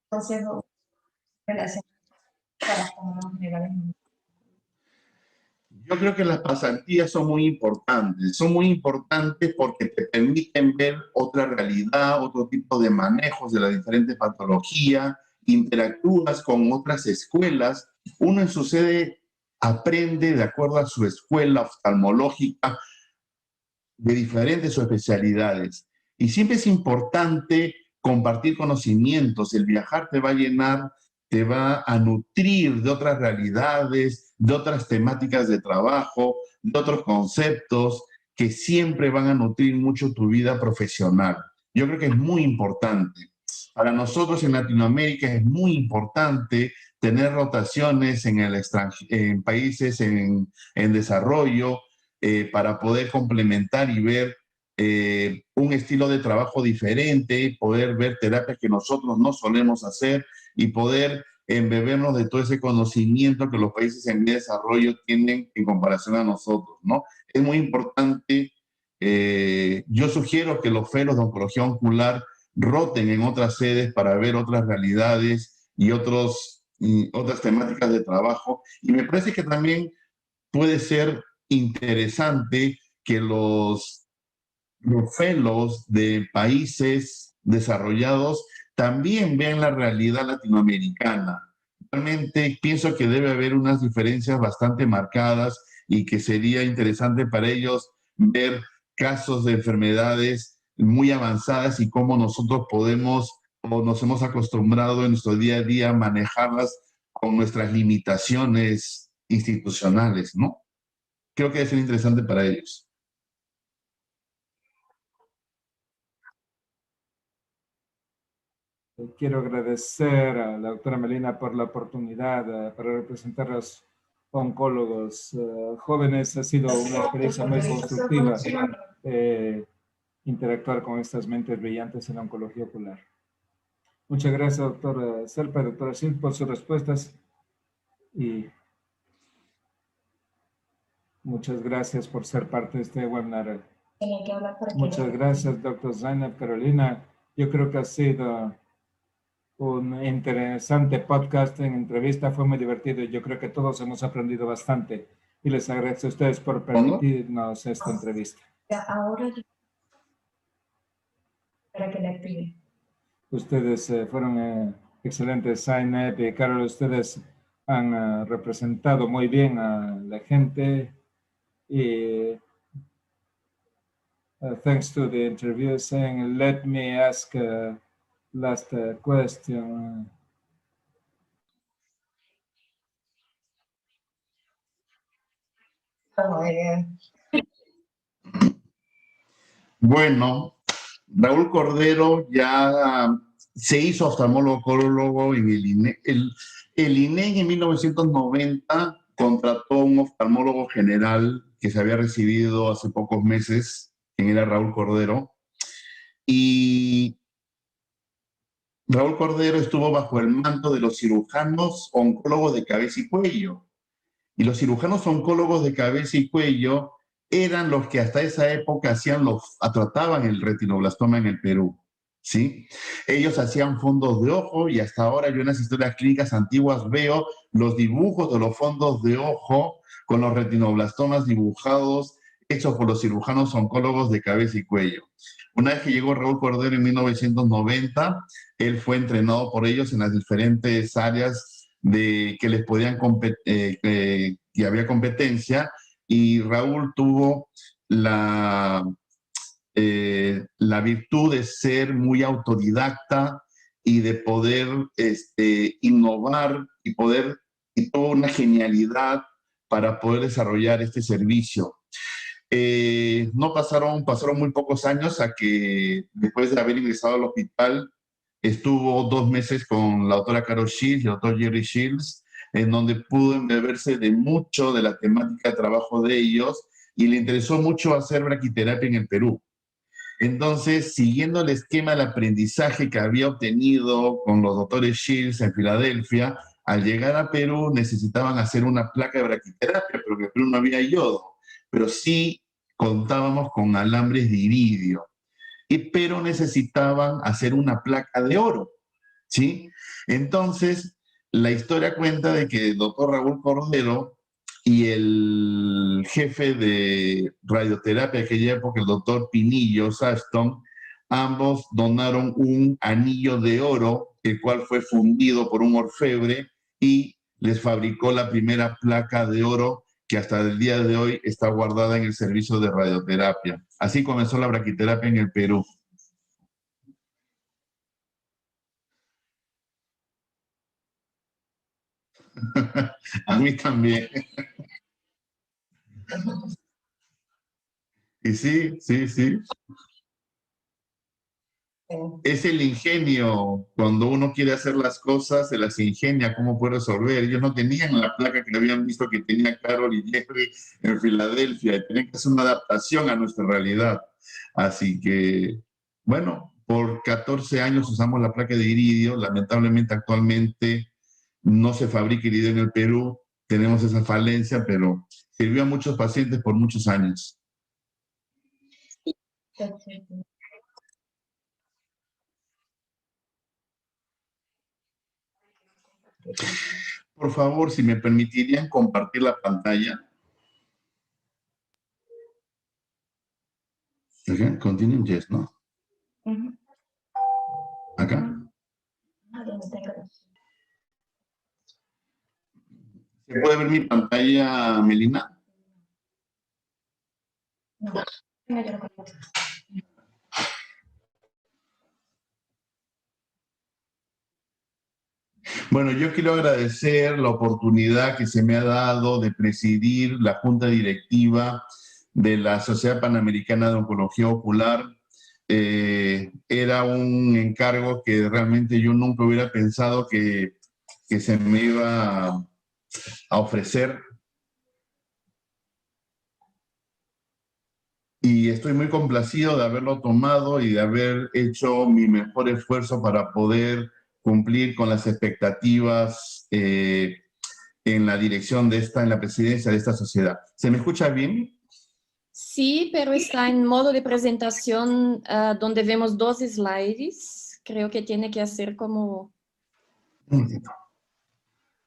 Consejo relacionado para las comunidades legales. Yo creo que las pasantías son muy importantes. Son muy importantes porque te permiten ver otra realidad, otro tipo de manejos de las diferentes patologías, interactúas con otras escuelas. Uno en su sede aprende de acuerdo a su escuela oftalmológica de diferentes especialidades. Y siempre es importante compartir conocimientos. El viajar te va a llenar, te va a nutrir de otras realidades, de otras temáticas de trabajo, de otros conceptos que siempre van a nutrir mucho tu vida profesional. Yo creo que es muy importante. Para nosotros en Latinoamérica es muy importante tener rotaciones en países en desarrollo, para poder complementar y ver un estilo de trabajo diferente, poder ver terapias que nosotros no solemos hacer y poder embebernos de todo ese conocimiento que los países en desarrollo tienen en comparación a nosotros, ¿no? Es muy importante. Yo sugiero que los fellows de oncología ocular roten en otras sedes para ver otras realidades y otras temáticas de trabajo. Y me parece que también puede ser interesante que los fellows de países desarrollados también vean la realidad latinoamericana. Realmente pienso que debe haber unas diferencias bastante marcadas y que sería interesante para ellos ver casos de enfermedades muy avanzadas y cómo nosotros podemos o nos hemos acostumbrado en nuestro día a día a manejarlas con nuestras limitaciones institucionales, ¿no? Creo que debe ser interesante para ellos. Quiero agradecer a la doctora Melina por la oportunidad para representar a los oncólogos jóvenes. Ha sido una experiencia muy constructiva interactuar con estas mentes brillantes en la oncología ocular. Muchas gracias, doctora Serpa y doctora Sil, por sus respuestas. Y muchas gracias por ser parte de este webinar. Muchas gracias, doctor Zainab, Carolina. Yo creo que ha sido un interesante podcast en entrevista, fue muy divertido y yo creo que todos hemos aprendido bastante y les agradezco a ustedes por permitirnos esta entrevista. Ahora para que le active. Ustedes fueron excelentes, Zainab y Carol, ustedes han representado muy bien a la gente y thanks to the interview saying, let me ask last question. Bueno, Raúl Cordero ya se hizo oftalmólogo en el INEC. El INEC en 1990 contrató un oftalmólogo general que se había recibido hace pocos meses, quien era Raúl Cordero. Y Raúl Cordero estuvo bajo el manto de los cirujanos oncólogos de cabeza y cuello. Y los cirujanos oncólogos de cabeza y cuello eran los que hasta esa época trataban el retinoblastoma en el Perú, ¿sí? Ellos hacían fondos de ojo y hasta ahora yo en las historias clínicas antiguas veo los dibujos de los fondos de ojo con los retinoblastomas dibujados hechos por los cirujanos oncólogos de cabeza y cuello. Una vez que llegó Raúl Cordero en 1990, él fue entrenado por ellos en las diferentes áreas que les podían que había competencia, y Raúl tuvo la virtud de ser muy autodidacta y de poder innovar y tuvo una genialidad para poder desarrollar este servicio. No pasaron muy pocos años a que después de haber ingresado al hospital estuvo 2 meses con la doctora Carol Shields y el doctor Jerry Shields, en donde pudo embeberse de mucho de la temática de trabajo de ellos y le interesó mucho hacer braquiterapia en el Perú. Entonces, siguiendo el esquema del aprendizaje que había obtenido con los doctores Shields en Filadelfia, al llegar a Perú necesitaban hacer una placa de braquiterapia, pero que en Perú no había yodo, pero sí contábamos con alambres de iridio, pero necesitaban hacer una placa de oro, ¿sí? Entonces, la historia cuenta de que el doctor Raúl Cordero y el jefe de radioterapia de aquella época, el doctor Pinillo Sashton, ambos donaron un anillo de oro, el cual fue fundido por un orfebre y les fabricó la primera placa de oro que hasta el día de hoy está guardada en el servicio de radioterapia. Así comenzó la braquiterapia en el Perú. A mí también. Y sí, sí, sí. Es el ingenio. Cuando uno quiere hacer las cosas, se las ingenia cómo puede resolver. Ellos no tenían la placa que habían visto que tenía Carol y Jeffrey en Filadelfia. Y tenían que hacer una adaptación a nuestra realidad. Así que, bueno, por 14 años usamos la placa de iridio. Lamentablemente, actualmente no se fabrica iridio en el Perú. Tenemos esa falencia, pero sirvió a muchos pacientes por muchos años. Por favor, si me permitirían compartir la pantalla. Okay, continue, yes, ¿no? Acá. ¿Se puede ver mi pantalla, Melina? Bueno, yo quiero agradecer la oportunidad que se me ha dado de presidir la Junta Directiva de la Sociedad Panamericana de Oncología Ocular. Era un encargo que realmente yo nunca hubiera pensado que se me iba a ofrecer. Y estoy muy complacido de haberlo tomado y de haber hecho mi mejor esfuerzo para poder cumplir con las expectativas en la dirección de en la presidencia de esta sociedad. ¿Se me escucha bien? Sí, pero está en modo de presentación donde vemos 2 slides. Creo que tiene que hacer como... Un momentito.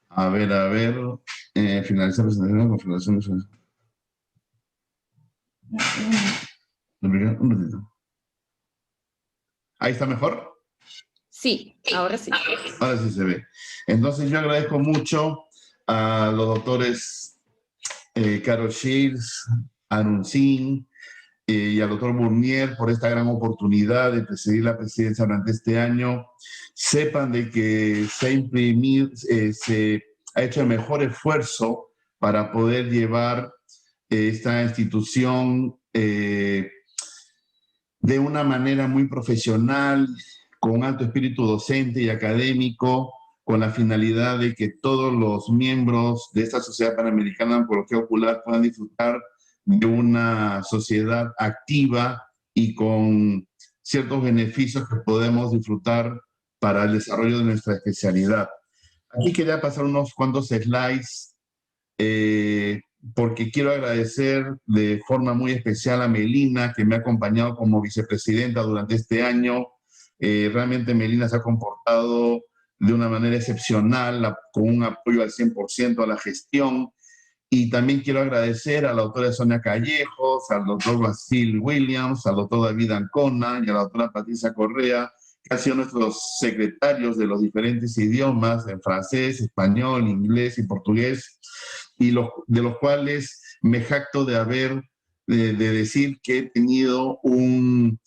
A ver, finalizar presentación, configuración de... Un momentito. ¿Ahí está mejor? Sí, ahora sí. Ahora sí se ve. Entonces yo agradezco mucho a los doctores Carol Shields, Arun Singh y al doctor Bournier por esta gran oportunidad de presidir la presidencia durante este año. Sepan de que se ha hecho el mejor esfuerzo para poder llevar esta institución de una manera muy profesional, con un alto espíritu docente y académico, con la finalidad de que todos los miembros de esta Sociedad Panamericana de Oncología Ocular puedan disfrutar de una sociedad activa y con ciertos beneficios que podemos disfrutar para el desarrollo de nuestra especialidad. Aquí quería pasar unos cuantos slides porque quiero agradecer de forma muy especial a Melina, que me ha acompañado como vicepresidenta durante este año. Realmente Melina se ha comportado de una manera excepcional, con un apoyo al 100% a la gestión. Y también quiero agradecer a la doctora Sonia Callejos, al doctor Basil Williams, al doctor David Ancona y a la doctora Patricia Correa, que han sido nuestros secretarios de los diferentes idiomas, en francés, español, inglés y portugués, y de los cuales me jacto de decir que he tenido un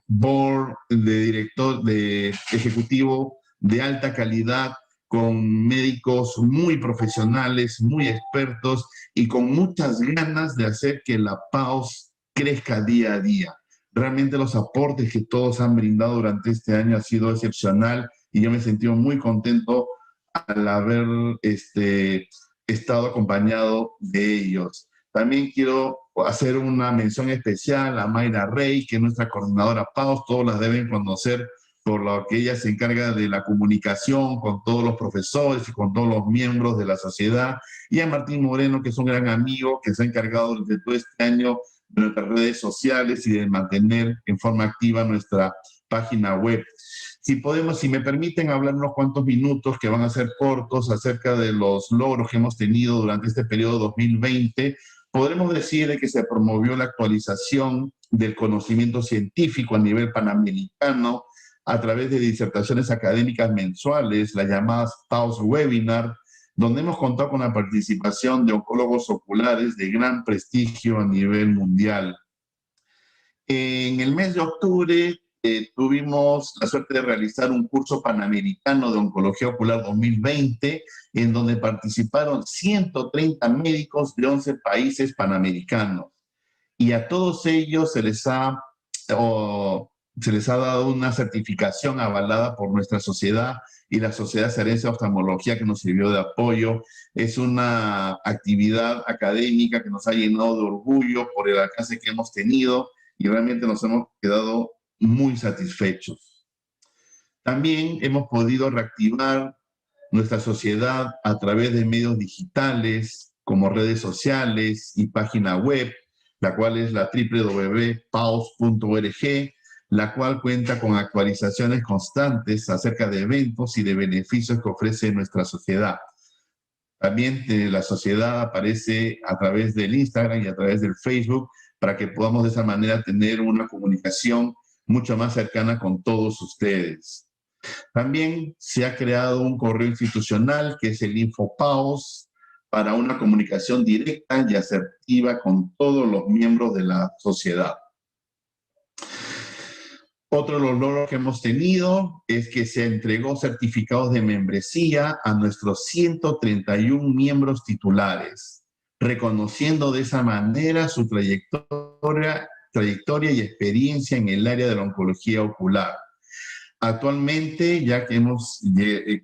board de director, de ejecutivo de alta calidad, con médicos muy profesionales, muy expertos y con muchas ganas de hacer que la PAOS crezca día a día. Realmente los aportes que todos han brindado durante este año ha sido excepcional y yo me he sentido muy contento al haber estado acompañado de ellos. También quiero hacer una mención especial a Mayra Rey, que es nuestra coordinadora PAUS. Todos las deben conocer por lo que ella se encarga de la comunicación con todos los profesores y con todos los miembros de la sociedad. Y a Martín Moreno, que es un gran amigo que se ha encargado durante todo este año de nuestras redes sociales y de mantener en forma activa nuestra página web. Si me permiten hablar unos cuantos minutos que van a ser cortos acerca de los logros que hemos tenido durante este periodo 2020, podremos decir de que se promovió la actualización del conocimiento científico a nivel panamericano a través de disertaciones académicas mensuales, las llamadas PAUS Webinar, donde hemos contado con la participación de oncólogos oculares de gran prestigio a nivel mundial. En el mes de octubre tuvimos la suerte de realizar un curso panamericano de oncología ocular 2020, en donde participaron 130 médicos de 11 países panamericanos. Y a todos ellos se les ha dado una certificación avalada por nuestra sociedad y la Sociedad Cearense de Oftalmología, que nos sirvió de apoyo. Es una actividad académica que nos ha llenado de orgullo por el alcance que hemos tenido y realmente nos hemos quedado muy satisfechos. También hemos podido reactivar nuestra sociedad a través de medios digitales como redes sociales y página web, la cual es la www.paus.org, la cual cuenta con actualizaciones constantes acerca de eventos y de beneficios que ofrece nuestra sociedad. También la sociedad aparece a través del Instagram y a través del Facebook para que podamos de esa manera tener una comunicación mucho más cercana con todos ustedes. También se ha creado un correo institucional que es el InfoPaus para una comunicación directa y asertiva con todos los miembros de la sociedad. Otro de los logros que hemos tenido es que se entregó certificados de membresía a nuestros 131 miembros titulares, reconociendo de esa manera su trayectoria y experiencia en el área de la oncología ocular. Actualmente, ya que hemos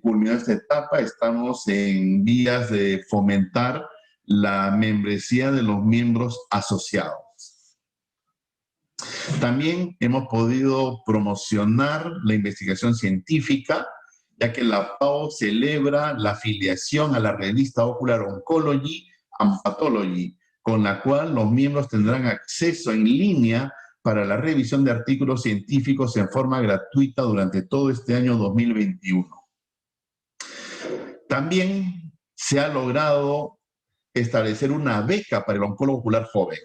culminado esta etapa, estamos en vías de fomentar la membresía de los miembros asociados. También hemos podido promocionar la investigación científica, ya que la PAO celebra la afiliación a la revista Ocular Oncology and Pathology, con la cual los miembros tendrán acceso en línea para la revisión de artículos científicos en forma gratuita durante todo este año 2021. También se ha logrado establecer una beca para el oncólogo ocular joven.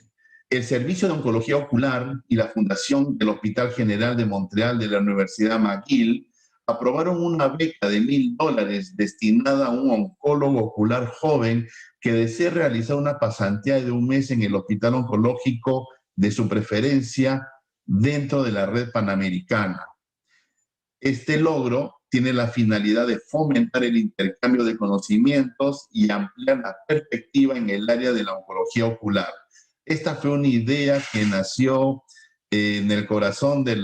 El Servicio de Oncología Ocular y la Fundación del Hospital General de Montreal de la Universidad McGill aprobaron una beca de $1,000 destinada a un oncólogo ocular joven que desee realizar una pasantía de un mes en el hospital oncológico de su preferencia dentro de la red panamericana. Este logro tiene la finalidad de fomentar el intercambio de conocimientos y ampliar la perspectiva en el área de la oncología ocular. Esta fue una idea que nació en el corazón de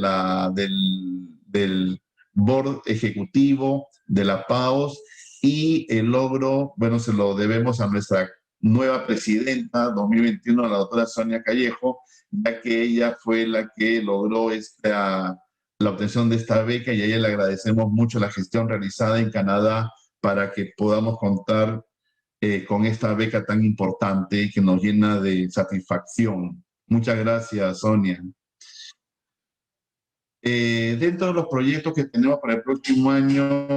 del board ejecutivo de la PAOS, y el logro, bueno, se lo debemos a nuestra nueva presidenta 2021, a la doctora Sonia Callejo, ya que ella fue la que logró la obtención de esta beca, y a ella le agradecemos mucho la gestión realizada en Canadá para que podamos contar con esta beca tan importante que nos llena de satisfacción. Muchas gracias, Sonia. Dentro de los proyectos que tenemos para el próximo año,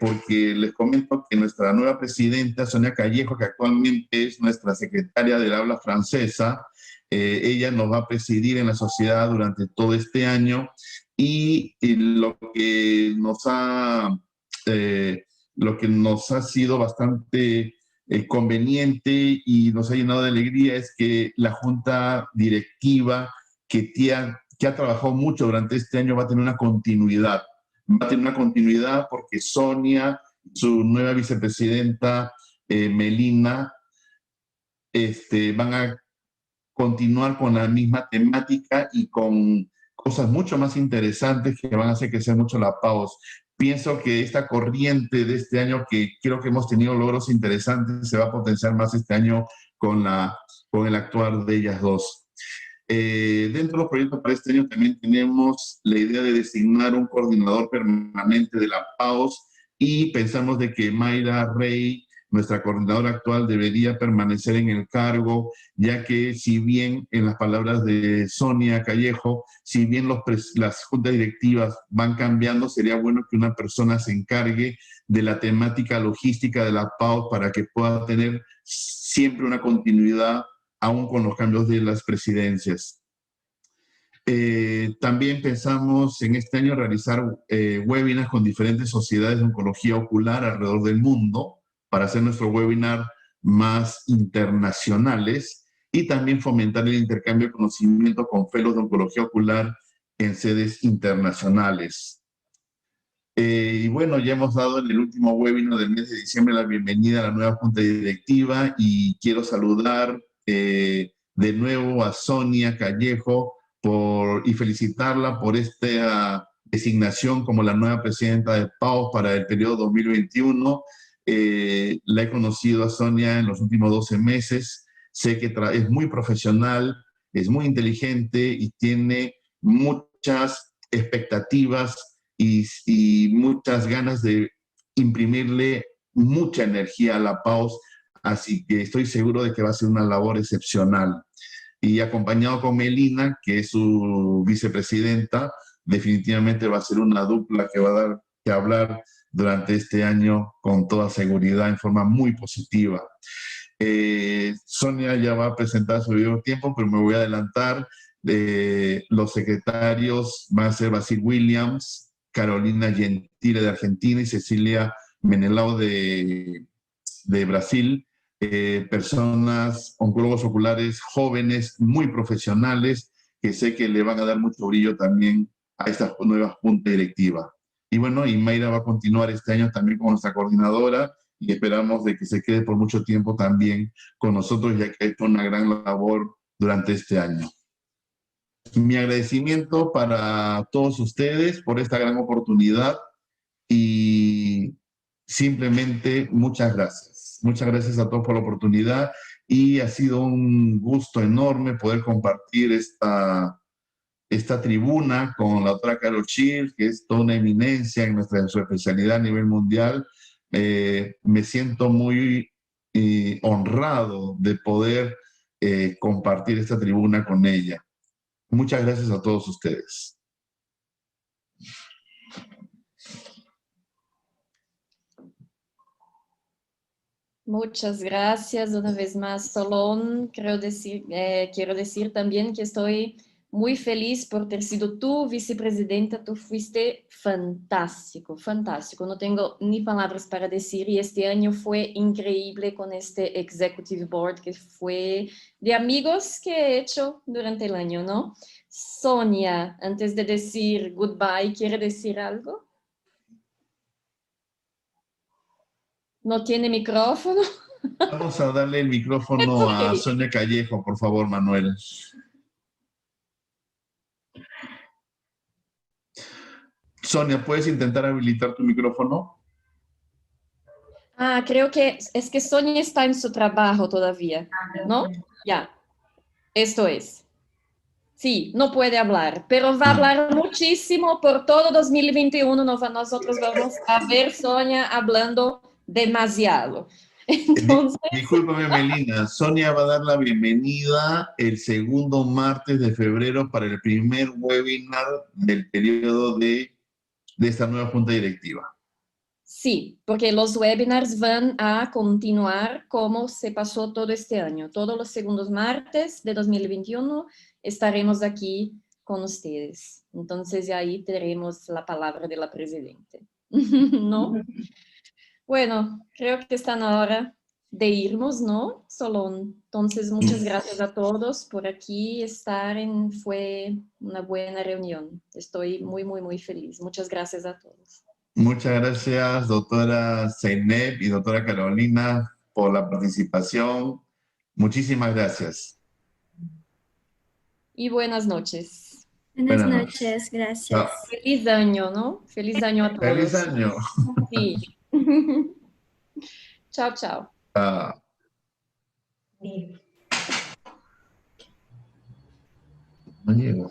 porque les comento que nuestra nueva presidenta, Sonia Callejo, que actualmente es nuestra secretaria del habla francesa, ella nos va a presidir en la sociedad durante todo este año, y lo que nos ha sido bastante conveniente y nos ha llenado de alegría es que la junta directiva que ha trabajado mucho durante este año va a tener una continuidad. Va a tener una continuidad porque Sonia, su nueva vicepresidenta Melina, van a continuar con la misma temática y con cosas mucho más interesantes que van a hacer crecer mucho la PAOS. Pienso que esta corriente de este año, que creo que hemos tenido logros interesantes, se va a potenciar más este año con el actuar de ellas dos. Dentro de los proyectos para este año también tenemos la idea de designar un coordinador permanente de la PAOS y pensamos de que Mayra Rey, nuestra coordinadora actual, debería permanecer en el cargo, ya que si bien, en las palabras de Sonia Callejo, si bien las juntas directivas van cambiando, sería bueno que una persona se encargue de la temática logística de la PAOS para que pueda tener siempre una continuidad aún con los cambios de las presidencias. También pensamos en este año realizar webinars con diferentes sociedades de oncología ocular alrededor del mundo para hacer nuestro webinar más internacionales y también fomentar el intercambio de conocimiento con fellows de oncología ocular en sedes internacionales. Y bueno, ya hemos dado en el último webinar del mes de diciembre la bienvenida a la nueva junta directiva y quiero saludar de nuevo a Sonia Callejo y felicitarla por esta designación como la nueva presidenta de PAOS para el periodo 2021. La he conocido a Sonia en los últimos 12 meses. Sé que es muy profesional, es muy inteligente y tiene muchas expectativas y muchas ganas de imprimirle mucha energía a la PAOS. Así que estoy seguro de que va a ser una labor excepcional. Y acompañado con Melina, que es su vicepresidenta, definitivamente va a ser una dupla que va a dar que hablar durante este año con toda seguridad, en forma muy positiva. Sonia ya va a presentar su debido tiempo, pero me voy a adelantar. Los secretarios van a ser Basil Williams, Carolina Gentile de Argentina y Cecilia Menelao de Brasil. Personas, oncólogos oculares jóvenes, muy profesionales, que sé que le van a dar mucho brillo también a esta nueva junta directiva. Y bueno, y Mayra va a continuar este año también como nuestra coordinadora y esperamos de que se quede por mucho tiempo también con nosotros, ya que ha hecho una gran labor durante este año. Mi agradecimiento para todos ustedes por esta gran oportunidad y simplemente muchas gracias. Muchas gracias a todos por la oportunidad y ha sido un gusto enorme poder compartir esta tribuna con la doctora Carol Chir, que es toda una eminencia en su especialidad a nivel mundial. Me siento muy honrado de poder compartir esta tribuna con ella. Muchas gracias a todos ustedes. Muchas gracias una vez más, Solón. Quiero decir también que estoy muy feliz por ter sido tu vicepresidenta. Tú fuiste fantástico, fantástico. No tengo ni palabras para decir. Y este año fue increíble con este Executive Board que fue de amigos que he hecho durante el año, ¿no? Sonia, antes de decir goodbye, ¿quiere decir algo? ¿No tiene micrófono? Vamos a darle el micrófono a Sonia Callejo, por favor, Manuel. Sonia, ¿puedes intentar habilitar tu micrófono? Creo que es que Sonia está en su trabajo todavía, ¿no? Ya, esto es. Sí, no puede hablar, pero va a hablar muchísimo por todo 2021. Nosotros vamos a ver Sonia hablando demasiado. Entonces... Discúlpame, Melina. Sonia va a dar la bienvenida el segundo martes de febrero para el primer webinar del periodo de esta nueva junta directiva. Sí, porque los webinars van a continuar como se pasó todo este año. Todos los segundos martes de 2021 estaremos aquí con ustedes. Entonces ahí tendremos la palabra de la presidenta. ¿No? Bueno, creo que está en hora de irnos, ¿no? Solón. Entonces, muchas gracias a todos por aquí estar. Fue una buena reunión. Estoy muy, muy, muy feliz. Muchas gracias a todos. Muchas gracias, doctora Zeynep y doctora Carolina, por la participación. Muchísimas gracias. Y buenas noches. Buenas noches, gracias. Chao. Feliz año, ¿no? Feliz año a todos. Feliz año. Sí. Chao, chao. Chao. No llego.